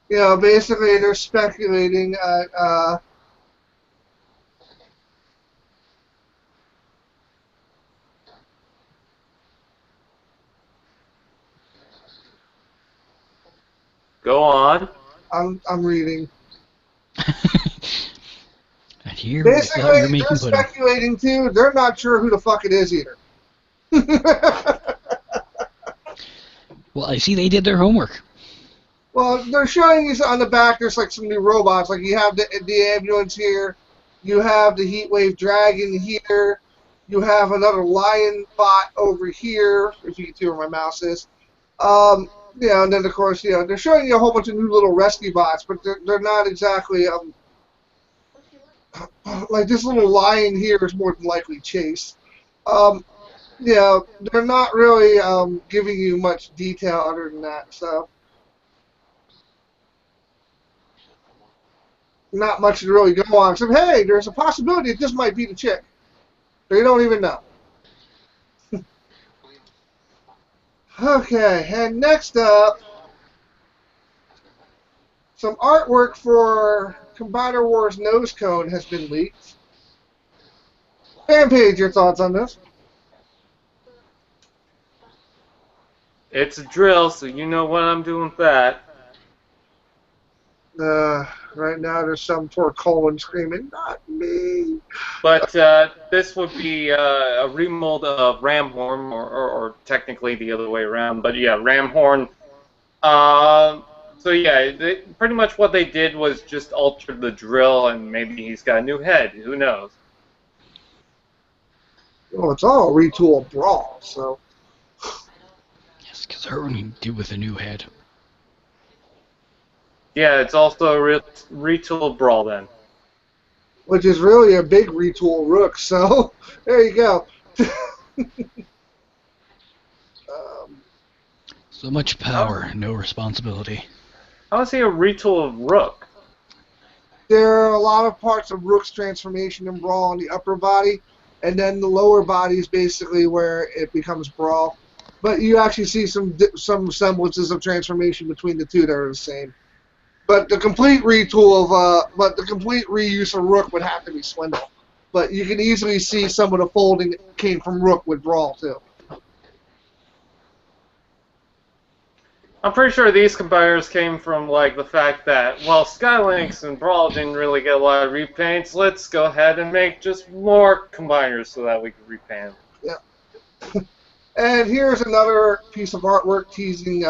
basically they're speculating at, Go on. I'm reading. And here we Basically, thought you're making they're pudding. speculating too. They're not sure who the fuck it is either. Well, I see they did their homework. Well, they're showing you on the back. There's like some new robots. Like you have the ambulance here, you have the Heatwave Dragon here, you have another Lion bot over here. If you can see where my mouse is. And then of course, they're showing you a whole bunch of new little rescue bots, but they're not exactly like this little lion here is more than likely Chase. They're not really giving you much detail other than that. So. Not much to really go on. Except, hey, there's a possibility that this might be the chick. They don't even know. Okay, and next up, some artwork for Combiner Wars Nose Cone has been leaked. Fanpage, your thoughts on this? It's a drill, so you know what I'm doing with that. Right now there's some poor Colin screaming, "Not me!" But this would be a remold of Ramhorn, or technically the other way around. But yeah, Ramhorn. So yeah, pretty much what they did was just alter the drill, and maybe he's got a new head. Who knows? Well, it's all a retool brawl, so. Yes, because I already do with a new head. Yeah, it's also a retool brawl then. Which is really a big retool rook, so there you go. So much power, no responsibility. How is he a retool of Rook? There are a lot of parts of Rook's transformation in Brawl in the upper body, and then the lower body is basically where it becomes Brawl. But you actually see some semblances of transformation between the two that are the same. But the complete retool of, but the complete reuse of Rook would have to be Swindle. But you can easily see some of the folding that came from Rook with Brawl too. I'm pretty sure these combiners came from like the fact that, well, Skylinks and Brawl didn't really get a lot of repaints. Let's go ahead and make just more combiners so that we can repaint them. Yeah. And here's another piece of artwork teasing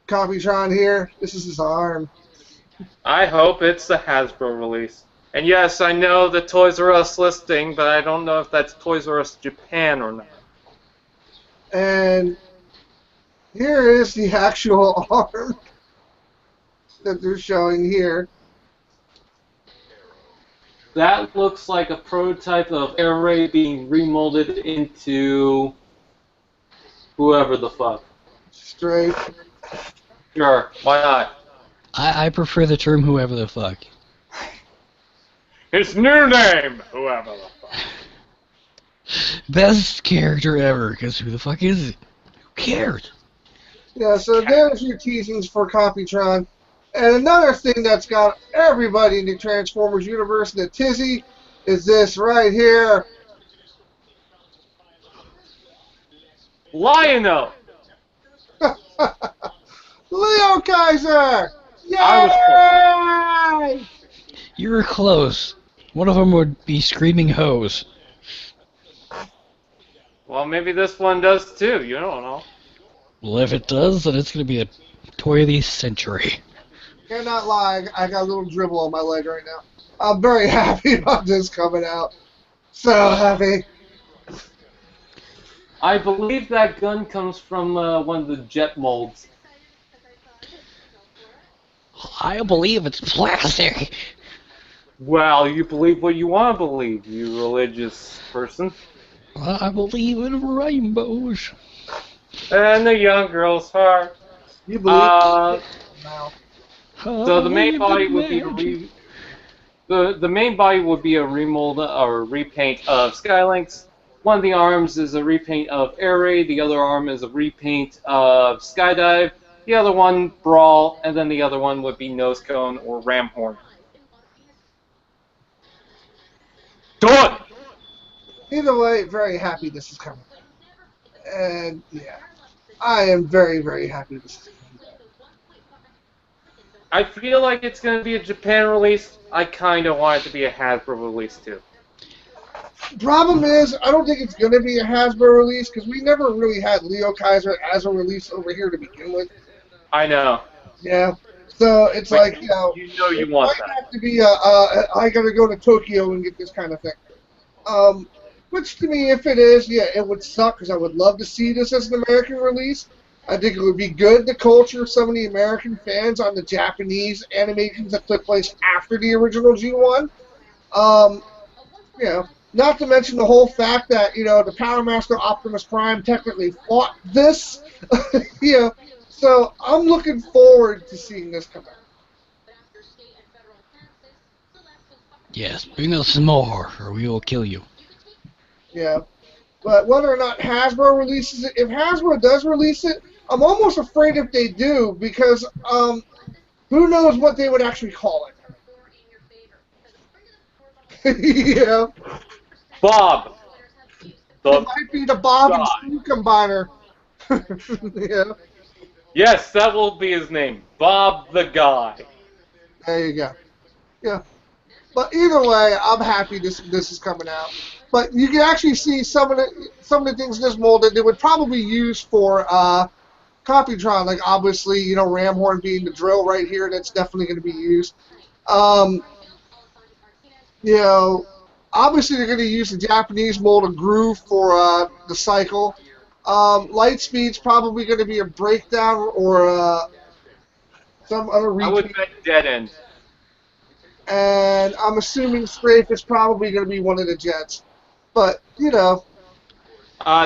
Computron here. This is his arm. I hope it's the Hasbro release. And yes, I know the Toys R Us listing, but I don't know if that's Toys R Us Japan or not. And here is the actual arm that they're showing here. That looks like a prototype of Air Ray being remolded into whoever the fuck. Straight. Sure, why not? I prefer the term whoever the fuck. His new name, whoever the fuck. Best character ever, because who the fuck is it? Who cares? Yeah, so there's your teasings for Computron. And another thing that's got everybody in the Transformers universe in a tizzy is this right here. Lion-O! Leo Kaiser! Yay! I was You were close. One of them would be screaming hose. Well, maybe this one does too, you don't know. Well, if it does, then it's going to be a toy of the century. Cannot lie, I got a little dribble on my leg right now. I'm very happy about this coming out. So happy. I believe that gun comes from one of the jet molds. I believe it's plastic. Well, you believe what you want to believe, you religious person. I believe in rainbows. And the young girl's heart. You believe? I So the main believe body in would be magic. the main body would be a remold or repaint of Skylinks. One of the arms is a repaint of Air Raid, the other arm is a repaint of Skydive, the other one Brawl, and then the other one would be Nose Cone or Ramhorn. Done! Either way, very happy this is coming. And yeah, I am very, very happy this is coming. I feel like it's going to be a Japan release. I kind of want it to be a Hasbro release too. Problem is, I don't think it's going to be a Hasbro release because we never really had Leo Kaiser as a release over here to begin with. I know. Yeah. So it's But like, you know you it want might that. have to be I got to go to Tokyo and get this kind of thing. Which to me, if it is, yeah, it would suck because I would love to see this as an American release. I think it would be good to culture some of the American fans on the Japanese animations that took place after the original G1. You know, not to mention the whole fact that, you know, the Power Master Optimus Prime technically fought this. You know, so I'm looking forward to seeing this come out. Yes, bring us some more, or we will kill you. Yeah. But whether or not Hasbro releases it, if Hasbro does release it, I'm almost afraid if they do, because who knows what they would actually call it. Yeah. Bob, It the might be the Bob and guy. Steve combiner. Yeah, Yes, that will be his name. Bob the guy. there you go. Yeah. But either way, I'm happy this is coming out. But you can actually see some of the things in this mold that they would probably use for Computron, like obviously, Ramhorn being the drill right here, that's definitely going to be used. Um, you know, Obviously they're going to use the Japanese mold of Groove for the cycle. Lightspeed's probably going to be a breakdown or some other I would repeat. bet dead end. And I'm assuming Strafe is probably going to be one of the Jets. But,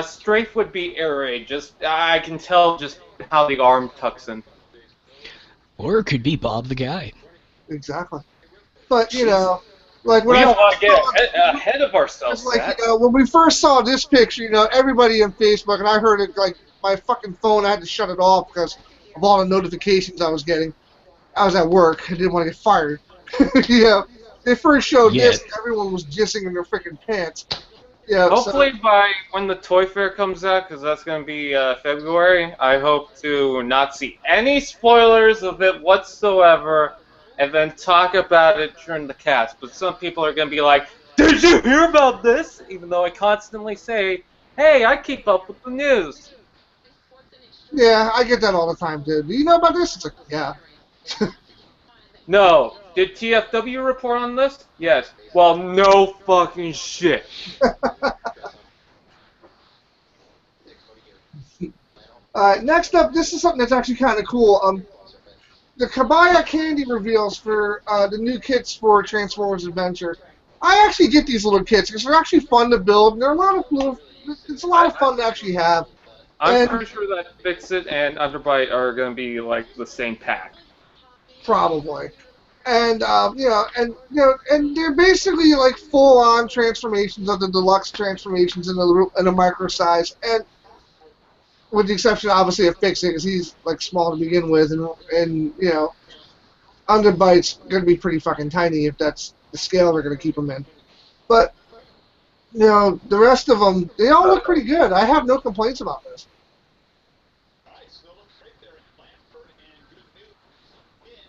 Strafe would be air raid. Just I can tell just how the arm tucks in. Or it could be Bob the guy. exactly. But, Jeez. like when We I don't want first to get saw it, ahead of ourselves, it's like, Sat. when we first saw this picture, everybody on Facebook, and I heard it, like, my fucking phone, I had to shut it off because of all the notifications I was getting. I was at work. I didn't want to get fired. They first showed Yeah. this, and everyone was jissing in their freaking pants. Yeah, Hopefully by when the Toy Fair comes out, because that's going to be February, I hope to not see any spoilers of it whatsoever, and then talk about it during the cast. But some people are going to be like, "Did you hear about this?" Even though I constantly say, "Hey, I keep up with the news." yeah, I get that all the time, dude. Do you know about this? It's like, yeah. No. Did TFW report on this? Yes. Well, no fucking shit. Next up, this is something that's actually kind of cool. The Kabaya candy reveals for the new kits for Transformers Adventure. I actually get these little kits because they're actually fun to build, and they're a lot of little. It's a lot of fun to actually have. I'm And pretty sure that Fix It and Underbite are going to be like the same pack. probably. And and they're basically like full-on transformations of the deluxe transformations in a micro size, and with the exception, obviously, of Fix It, because he's like small to begin with, and Underbite's going to be pretty fucking tiny if that's the scale they're going to keep him in. But the rest of them, they all look pretty good. I have no complaints about this.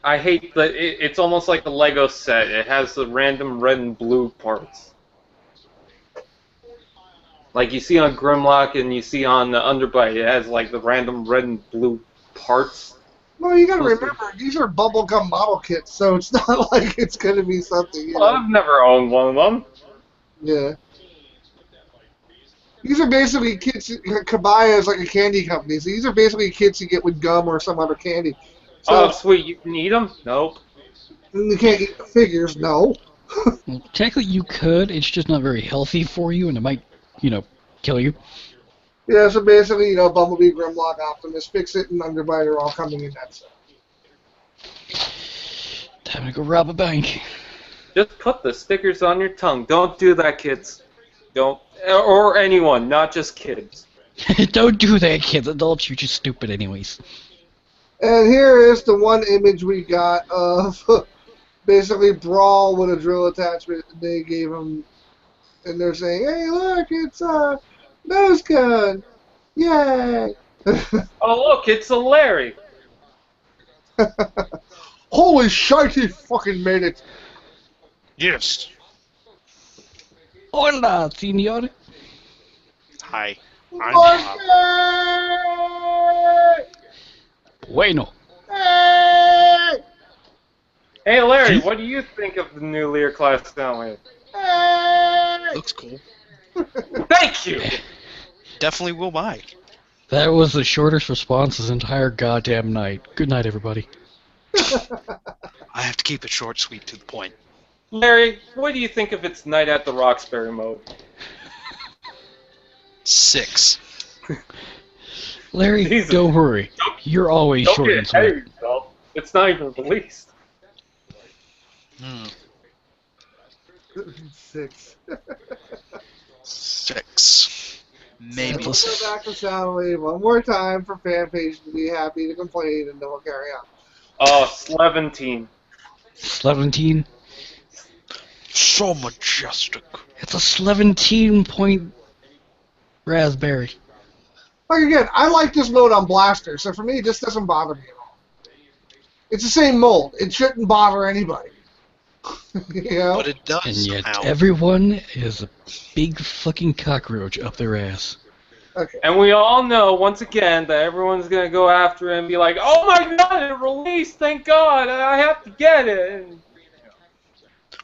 I hate that it's almost like a Lego set. It has the random red and blue parts. Like you see on Grimlock and you see on the Underbite, it has like the random red and blue parts. Well, you got to remember, these are bubblegum model kits, so it's not like it's going to be something. Well, I've never owned one of them. Yeah. These are basically kits. Kabaya is like a candy company, so these are basically kits you get with gum or some other candy. Oh, So sweet. You can eat them? Nope. you can't eat the figures, no. Well, technically you could, it's just not very healthy for you, and it might, kill you. Yeah, so basically, Bumblebee, Grimlock, Optimus, Fix It, and Underbite are all coming in that set. Time to go rob a bank. Just put the stickers on your tongue. Don't do that, kids. Don't. Or anyone, not just kids. Don't do that, kids. Adults, you're just stupid anyways. And here is the one image we got of basically Brawl with a drill attachment. They gave him, and they're saying, "Hey, look, it's a nose gun! Yay!" Oh, look, it's a Larry. Holy shit, he fucking made it! Yes. Hola, señor. Hi. I'm Bob. Bueno. Hey! Hey, Larry, what do you think of the new Lear class Soundwave? Hey! Looks cool. Thank you! Definitely will buy. That was the shortest response this entire goddamn night. Good night, everybody. I have to keep it short, sweet, to the point. Larry, what do you think of its Night at the Roxbury mode? 6. Larry, Jesus. don't worry. You're always Don't short get and ahead of sweet. yourself. It's not even released. 6. 6. Maybe. We'll go back to Soundwave one more time for fan page to be happy to complain, and then we'll carry on. Oh, 17. 17? So majestic. It's a 17-point raspberry. Like again, I like this mode on Blaster, so for me, this doesn't bother me at all. It's the same mold. It shouldn't bother anybody. You know? But it does And yet somehow. everyone is a big fucking cockroach up their ass. Okay. And we all know, once again, that everyone's going to go after it and be like, oh my god, it released, thank god, I have to get it. And,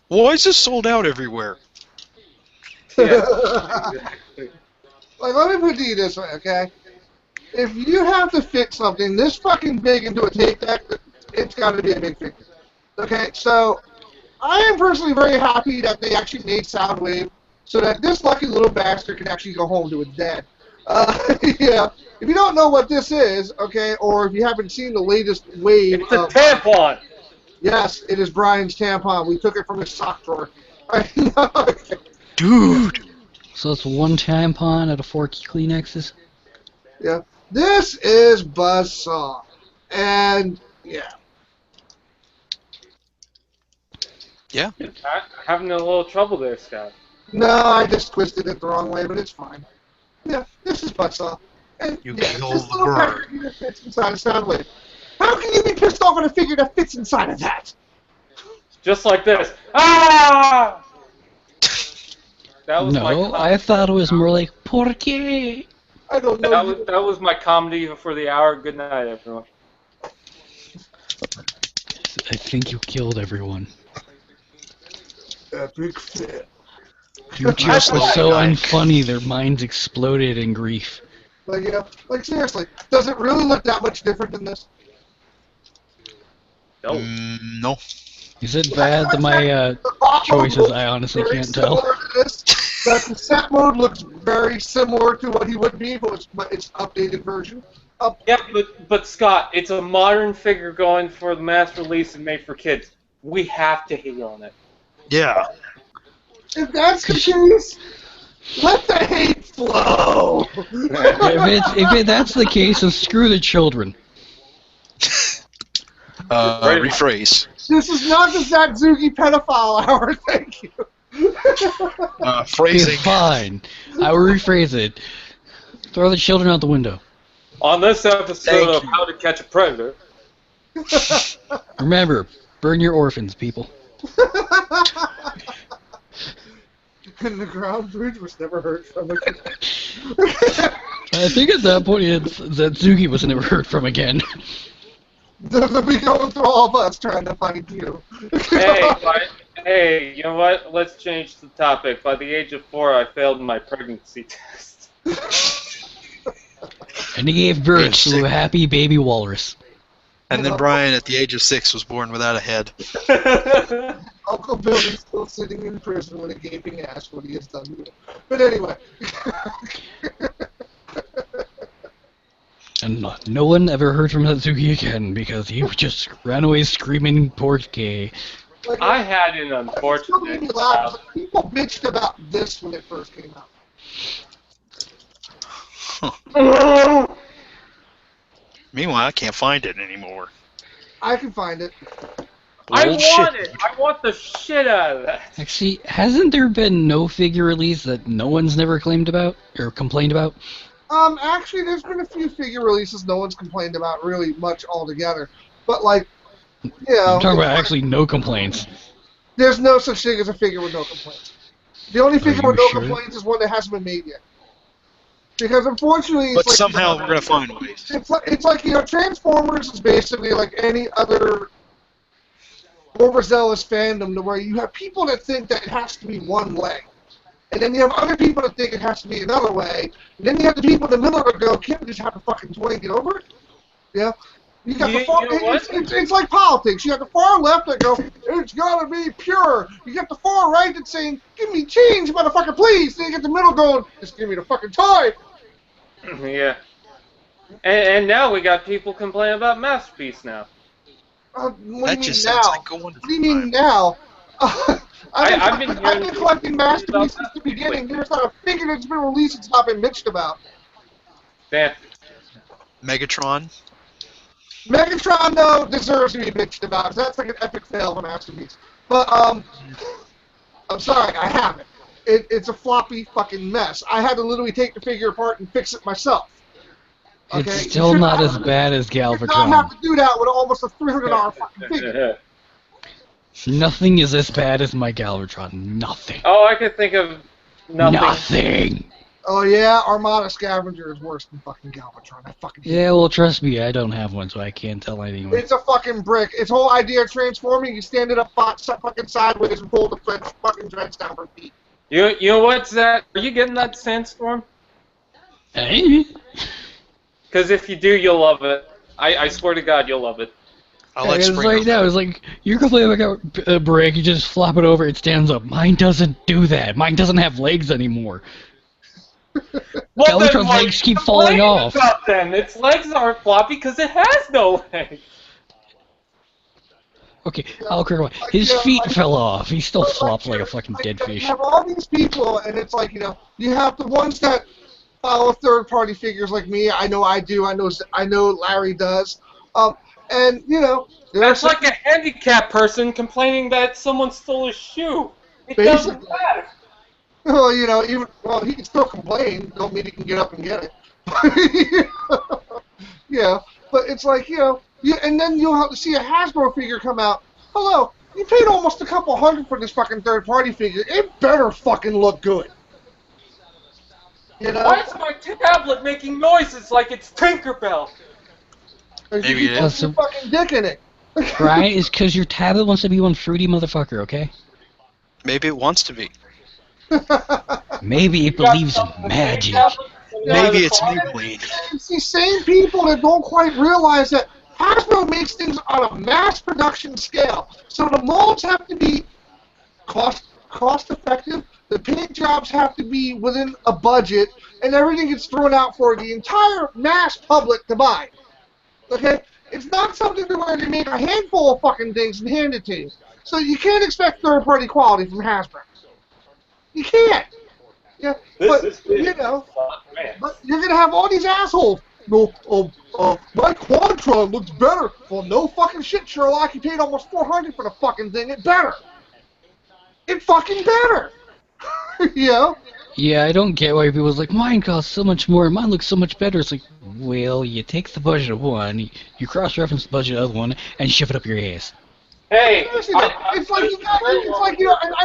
Why is this sold out everywhere? yeah, exactly. Like, let me put it to you this way, okay? If you have to fit something this fucking big into a tape deck, it's got to be a big figure. Okay, so I am personally very happy that they actually made Soundwave so that this lucky little bastard can actually go home to its dad. Yeah. If you don't know what this is, okay, or if you haven't seen the latest wave It's a of... tampon. Yes, it is Brian's tampon. We took it from his sock drawer. Dude! So it's one tampon out of 4 Kleenexes? Yeah. This is Buzzsaw. And, yeah. Yeah? Having a little trouble there, Scott. No, I just twisted it the wrong way, but it's fine. Yeah, this is Buzzsaw. And You yeah, killed this the little bird. pecker unit fits inside of Soundwave. How can you be pissed off at a figure that fits inside of that? Just like this. Ah! That was my No, I thought it was more like, ¿Por qué? I don't know. that was my comedy for the hour. Good night, everyone. I think you killed everyone. Epic fit. Your joke like was so that guy. unfunny, their minds exploded in grief. Like, you know, like seriously, does it really look that much different than this? No. No. Is it bad that my The bottom choices, looks I honestly very can't tell. similar to this. That the set mode looks very similar to what he would be, but it's updated version. Yeah, but Scott, it's a modern figure going for the mass release and made for kids. We have to hate on it. Yeah. If that's the case, let the hate flow. If that's the case, then screw the children. Rephrase. This is not the Zatsuki pedophile hour, thank you. Phrasing. Fine. I will rephrase it. Throw the children out the window. On this episode Thank of you. How to Catch a Predator, Remember, burn your orphans, people. And the Groundbridge was never heard from again. I think at that point, Zatsuki was never heard from again. They'll be going through all of us trying to find you. hey, you know what? Let's change the topic. By the age of 4, I failed my pregnancy test. And he gave birth to a happy baby walrus. And then Brian, at the age of 6, was born without a head. Uncle Billy's still sitting in prison with a gaping ass what he has done to him. But anyway. And no one ever heard from Zatsuki again because he just ran away screaming, "Poor gay." Like, I had an it still made me unfortunate laugh. People bitched about this when it first came out. Meanwhile, I can't find it anymore. I can find it. I Old want shit. it. I want the shit out of that. Actually, hasn't there been no figure release that no one's never claimed about or complained about? Actually, there's been a few figure releases no one's complained about really much altogether. But, like, yeah. I'm talking about actually no complaints. There's no such thing as a figure with no complaints. The only figure you with no sure? complaints is one that hasn't been made yet. Because unfortunately, it's But like, somehow we're going to find ways. it's like, you know, Transformers is basically like any other overzealous fandom to where you have people that think that it has to be one way. And then you have other people that think it has to be another way. And then you have the people in the middle that go, can't we just have a fucking toy and get over it? Yeah. You got the far, you know what? it's like politics. You have the far left that go, it's gotta be pure. You get the far right that's saying, give me change, motherfucker, please. Then you get the middle going, just give me the fucking toy. Yeah. And now we got people complaining about Masterpiece now. What do you That mean just now? sounds like a What wonderful do you mean time. now? I've been I've been collecting masterpieces about since the beginning. There's not a figure that's been released that's not been bitched about. Damn. Megatron. Megatron, though, deserves to be bitched about, 'cause that's like an epic fail of a masterpiece. But, I'm sorry, I haven't. It's a floppy fucking mess. I had to literally take the figure apart and fix it myself. Okay? It's still not as bad as You should not have Galvatron. to do that with almost a $300 fucking figure. Nothing is as bad as my Galvatron. Nothing. Oh, I could think of nothing. Nothing. Oh yeah, Armada Scavenger is worse than fucking Galvatron. I fucking hate Yeah, well, trust me, I don't have one, so I can't tell anyway. It's a fucking brick. Its whole idea of transforming, you stand it up fucking sideways and pull the fucking dreads down from feet. You know what's that? Are you getting that Sandstorm? Hey? Because if you do, you'll love it. I swear to God, you'll love it. I like It's Springer. right now. It's like you're complaining about a brick. You just flop it over, it stands up. Mine doesn't do that. Mine doesn't have legs anymore. Well, then Galvatron's what legs keep are you falling complaining off. about then? Its legs aren't floppy because it has no legs. Okay, I'll correct one. His feet fell off. He still flops like a fucking dead You fish. have all these people, and it's like, you have the ones that follow third-party figures like me. I know I do. I know Larry does. And That's like a handicapped person complaining that someone stole his shoe. It doesn't Basically. matter. well, he can still complain. Don't mean he can get up and get it. Yeah, but it's like and then you'll have to see a Hasbro figure come out. Hello, you paid almost a couple $100 for this fucking third-party figure. It better fucking look good. Why is my tablet making noises like it's Tinkerbell? Maybe it is. Your fucking dick in it. Right? It's because your tablet wants to be one fruity motherfucker, okay? Maybe it wants to be. Maybe it believes in magic. Maybe it's Maybelline. It's these same people that don't quite realize that Hasbro makes things on a mass production scale. So the molds have to be cost effective, the paint jobs have to be within a budget, and everything gets thrown out for the entire mass public to buy. Okay? It's not something to where they make a handful of fucking things and hand it to you. So you can't expect third-party quality from Hasbro. You can't. Yeah, but but you're gonna have all these assholes. No, my Quadtron looks better. Well, no fucking shit, Sherlock. You paid almost $400 for the fucking thing. It better. It fucking better. Yeah, I don't get why people's like, mine costs so much more, mine looks so much better. It's like, well, you take the budget of one, you cross-reference the budget of the one, and shove it up your ass. Hey, it's like I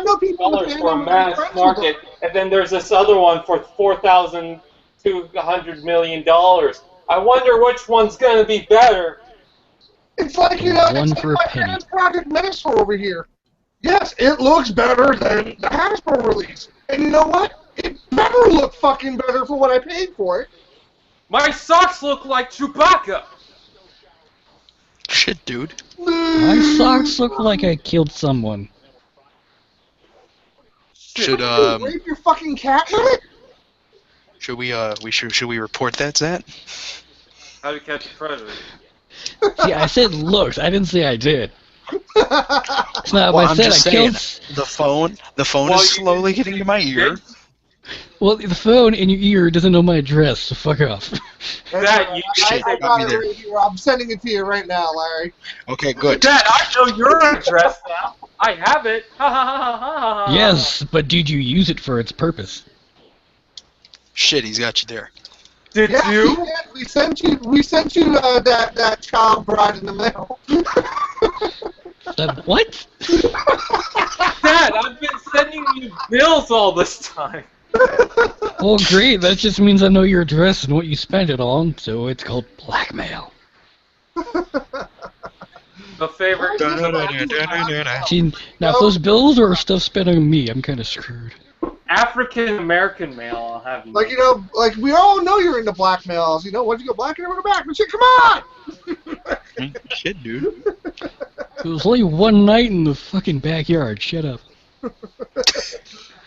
know people dollars for a mass market, and then there's this other one for $4,200 million. I wonder which one's gonna be better. It's like One it's for like a penny. Project Minister over here. Yes, it looks better than the Hasbro release, and you know what? It better look fucking better for what I paid for it. My socks look like Chewbacca. Shit, dude. My socks look like I killed someone. Should rape your fucking cat with it? should we report that, Zat? How to Catch a Predator. See, I said looks, I didn't say I did. It's not Well, what I I'm said, just I saying, killed... the phone Well, is slowly getting to my ear. Well, the phone in your ear doesn't know my address, so fuck off. That you Shit, I got got me it there. right here. I'm sending it to you right now, Larry. Okay, good. Dad, I know your address now. I have it. Ha ha ha ha ha ha. Yes, but did you use it for its purpose? Shit, he's got you there. Did Yeah, you? we sent you that child bride in the mail. What? Dad, I've been sending you bills all this time. Well, great, that just means I know your address and what you spent it on, so it's called blackmail. The favorite. See, now if those bills are stuff spent on me, I'm kind of screwed. African American male, I'll have you. Like like we all know you're into blackmails. Once you go black, you never go back. But shit, come on! Shit, dude. It was only one night in the fucking backyard, shut up.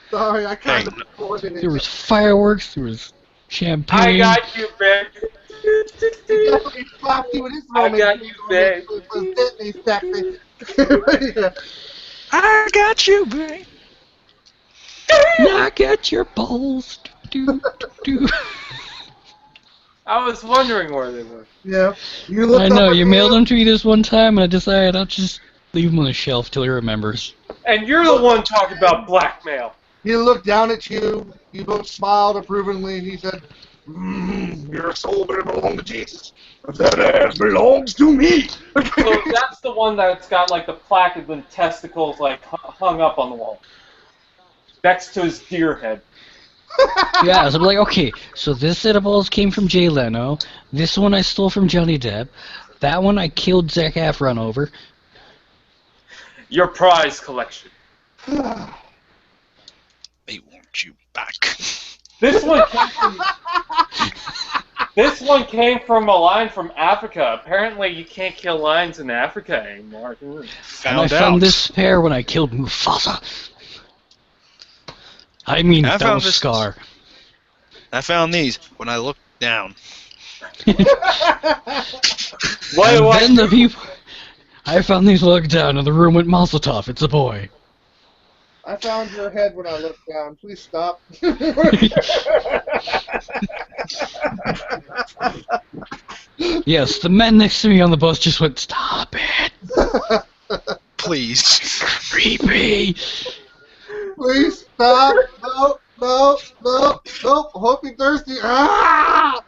Sorry, I kind of recorded There it. was fireworks, there was champagne. I got you, babe. Definitely slapped you with his I moment. got you, babe. It was Disney sexy. Yeah. I got you, babe. Knock at your balls. Do, do. I was wondering where they were. Yeah. You looked I up know, at you the- mailed them to me this one time, and I decided I'll just leave them on the shelf till he remembers. And you're the one talking about blackmail. He looked down at you. You both smiled approvingly, and he said, "Your soul better belong to Jesus. That ass belongs to me." So that's the one that's got like the plaque and then testicles like hung up on the wall. Next to his deer head. Yeah, so I'm like, okay, so this set of balls came from Jay Leno. This one I stole from Johnny Depp. That one I killed Zac Efron over. Your prize collection. They want you back. This one came from. This one came from a lion from Africa. Apparently, you can't kill lions in Africa anymore. And I Found found out. this pair when I killed Mufasa. I mean, I that found was this- Scar. I found these when I looked down. What And do I then the do? people... I found these looked down, and the room went Mazel tov. It's a boy. I found your head when I looked down. Please stop. Yes, the men next to me on the bus just went, stop it. Please. Creepy. Please stop. No, no, no, no. Hope you're thirsty. Ah!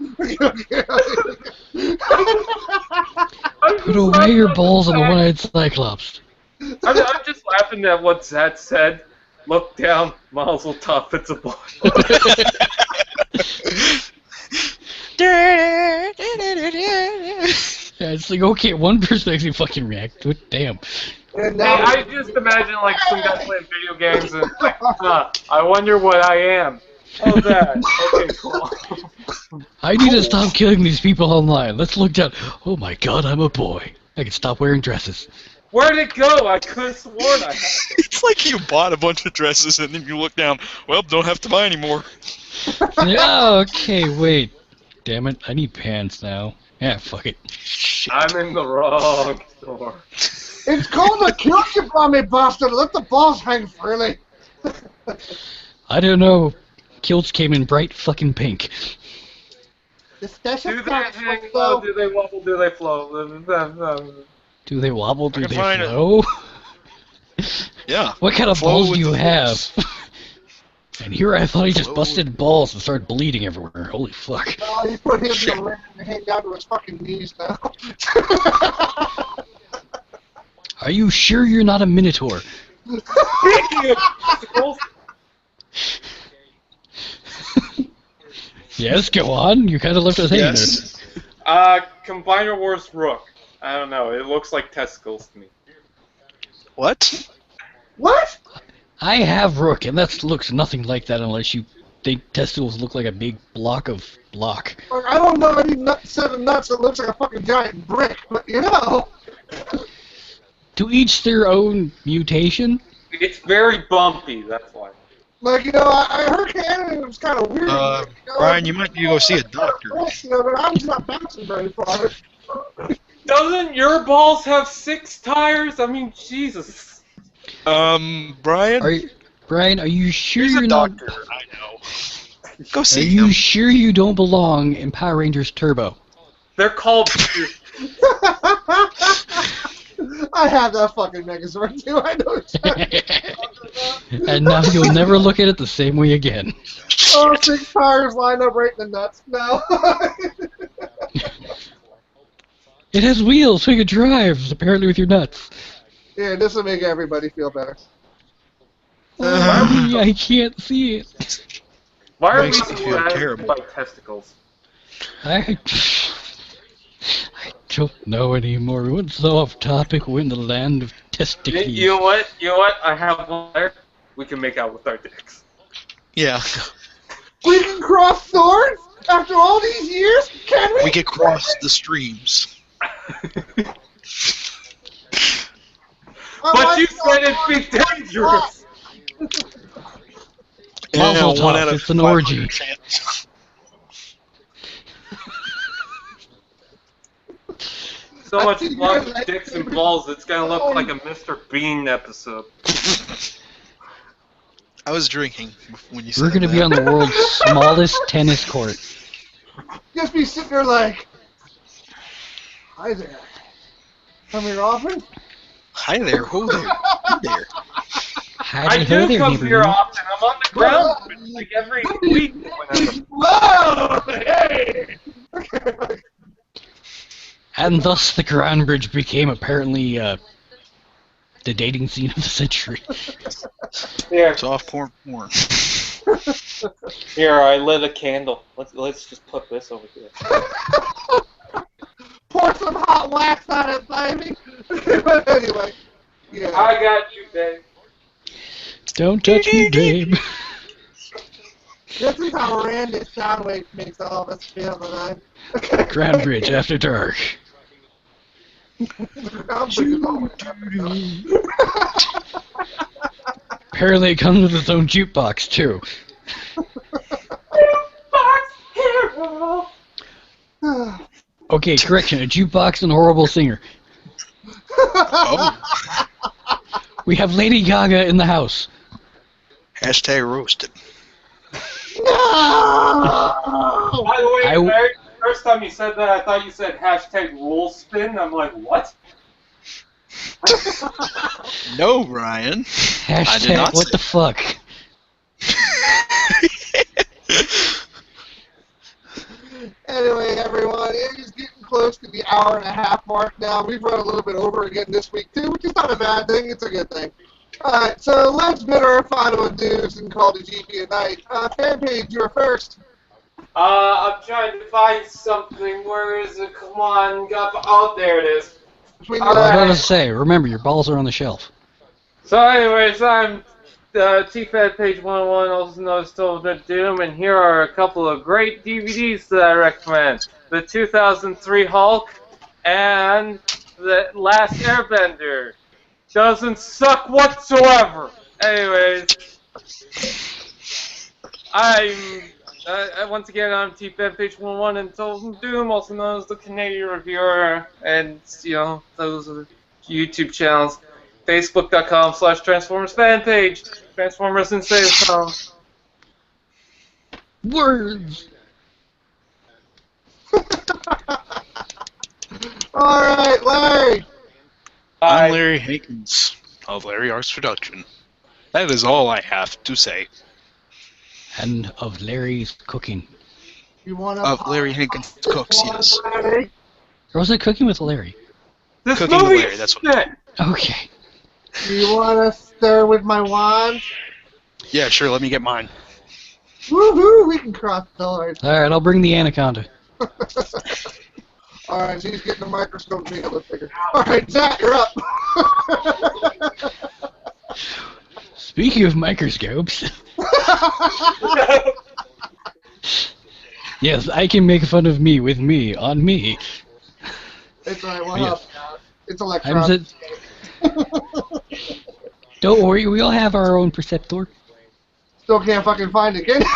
Put away your balls on the one-eyed Cyclops. I'm just laughing at what Zed said. Look down, Mazel tov, it's a boy. Yeah, it's like, okay, one person actually fucking react to it. Damn. And Hey, now, I just imagine like some guy playing video games and it's like, I wonder what I am. Oh, that. Okay, cool. I need to stop killing these people online. Let's look down. Oh my god, I'm a boy. I can stop wearing dresses. Where'd it go? I could have sworn I had it. It's like you bought a bunch of dresses and then you look down. Well, don't have to buy anymore. Yeah, okay, wait. Damn it, I need pants now. Yeah, fuck it. I'm in the wrong store. it's called a kill you bomb, bastard. Let the balls hang freely. I don't know. Kilts came in bright fucking pink. The special Do they tactics, hang though. low? Do they wobble? Do they flow? Do they wobble? Do I can they find it. flow? Yeah. What kind of Flow balls do with you the have? force. And here I thought he just Flow busted balls and started bleeding everywhere. Holy fuck. Oh, he put his in the ring and hang down to his fucking knees now. Are you sure you're not a minotaur? Speaking of testicles, Yes, go on. You kind of left us hanging Yes. Combiner Wars Rook. I don't know. It looks like testicles to me. What? What? there. I have Rook, and that looks nothing like that unless you think testicles look like a big block of block. Like, I don't know any set of nuts that looks like a fucking giant brick, but you know. To each their own mutation. It's very bumpy. That's why. Like, you know, I heard Canada was kind of weird. Brian, you might need to go see a doctor. You know, but I'm just not bouncing very far. Doesn't your balls have 6 tires? I mean, Jesus. Brian? Brian, are you sure He's you're a not? doctor. I know. Go Are see you him. sure you don't belong in Power Rangers Turbo? They're called. I have that fucking Megazord too. I know exactly. And now you'll never look at it the same way again. Oh, 6 tires line up right in the nuts now. It has wheels, so you can drive, apparently with your nuts. Yeah, this will make everybody feel better. I can't see it. Why are we Makes me feel terrible. by testicles? I don't know anymore. We went so off topic. We're in the land of testicles. You know what? You know what? I have one there. We can make out with our dicks. Yeah. We can cross swords after all these years? Can we? We get cross the streams. But you said it'd be dangerous. Mazel one tov, out of it's an 500 orgy. chance. So much blood, dicks, and balls. It's gonna look like a Mr. Bean episode. I was drinking when you said We're gonna that. be on the world's smallest tennis court. Just be sitting there like, hi there. Come here often? Hi there, ho there, hey there. Howdy I ho do there, come neighbor. here often. I'm on the ground like every week. Whenever. Whoa! Hey! And thus the Groundbridge became apparently the dating scene of the century. Here, Softcore porn. here. I lit a candle. Let's just put this over here. Pour some hot wax on it, baby. But anyway, yeah. I got you, babe. Don't touch me, babe. This is how Randy Soundwave makes all of us feel tonight. Groundbridge after dark. Apparently it comes with its own jukebox too. Hero. Okay, correction, a jukebox and a horrible singer. Oh, We have Lady Gaga in the house. hashtag roasted. No! By the way, I- Larry, the first time you said that, I thought you said hashtag roll spin. I'm like, what? No, Brian. I did Hashtag not what say the fuck. Anyway, everyone, it is getting close to the hour and a half mark now. We've run a little bit over again this week, too, which is not a bad thing. It's a good thing. Alright, so let's bid our final adieus and call the GP a night. Fan page, you're first. I'm trying to find something. Where is it? Come on. Oh, there it is. Between I was about Alright. to say, remember, your balls are on the shelf. So anyways, I'm tFed page 101, also known as Total Doom, and here are a couple of great DVDs that I recommend. The 2003 Hulk and The Last Airbender. Doesn't suck whatsoever. Anyways, once again, I'm tFed page 101 and Total Doom, also known as the Canadian Reviewer, and, you know, those are YouTube channels. Facebook.com/Transformers fan page. Transformers and Save Some. Words! Alright, Larry. I'm Larry Hankins of Larry Arts Production. That is all I have to say. And of Larry's cooking. You want to Of Larry Hankins Cooks, yes. Larry? Or was it cooking with Larry? This Cooking with movie Larry, is that's what- shit. Okay. Do you want to stir with my wand? Yeah, sure, let me get mine. Woohoo! We can cross swords. Alright, I'll bring the anaconda. Alright, so he's getting the microscope to make it look bigger. Alright, Zach, you're up. Speaking of microscopes, yes, I can make fun of me with me on me. It's alright, we'll Yeah. help you out. It's I'm electronic. Don't worry, we all have our own preceptor. Still can't fucking find it, can you?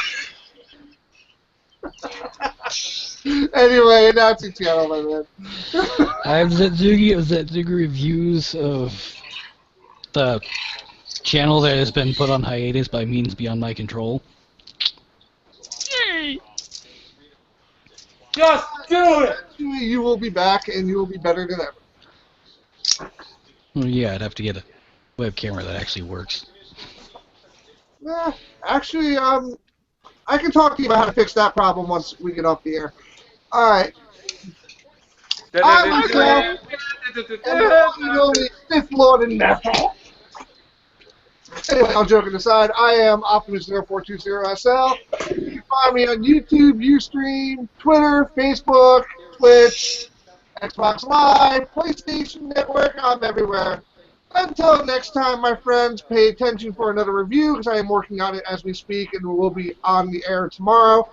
Anyway, that's your channel, my man. I'm Zetsugi of Zetsugi Reviews of the channel that has been put on hiatus by means beyond my control. Just do it. You will be back, and you will be better than ever. Well, yeah, I'd have to get a web camera that actually works. Actually, I can talk to you about how to fix that problem once we get off the air. Alright. I'm myself, and the only Sith Lord in Nestle. Anyway, all joking aside, I am Optimus0420SL. You can find me on YouTube, Ustream, Twitter, Facebook, Twitch, Xbox Live, PlayStation Network. I'm everywhere. Until next time, my friends, pay attention for another review, because I am working on it as we speak, and will be on the air tomorrow.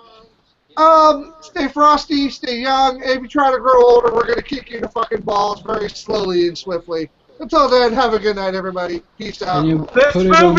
Stay frosty, stay young, and if you try to grow older, we're going to kick you in the fucking balls very slowly and swiftly. Until then, have a good night, everybody. Peace out. And you This put it movie on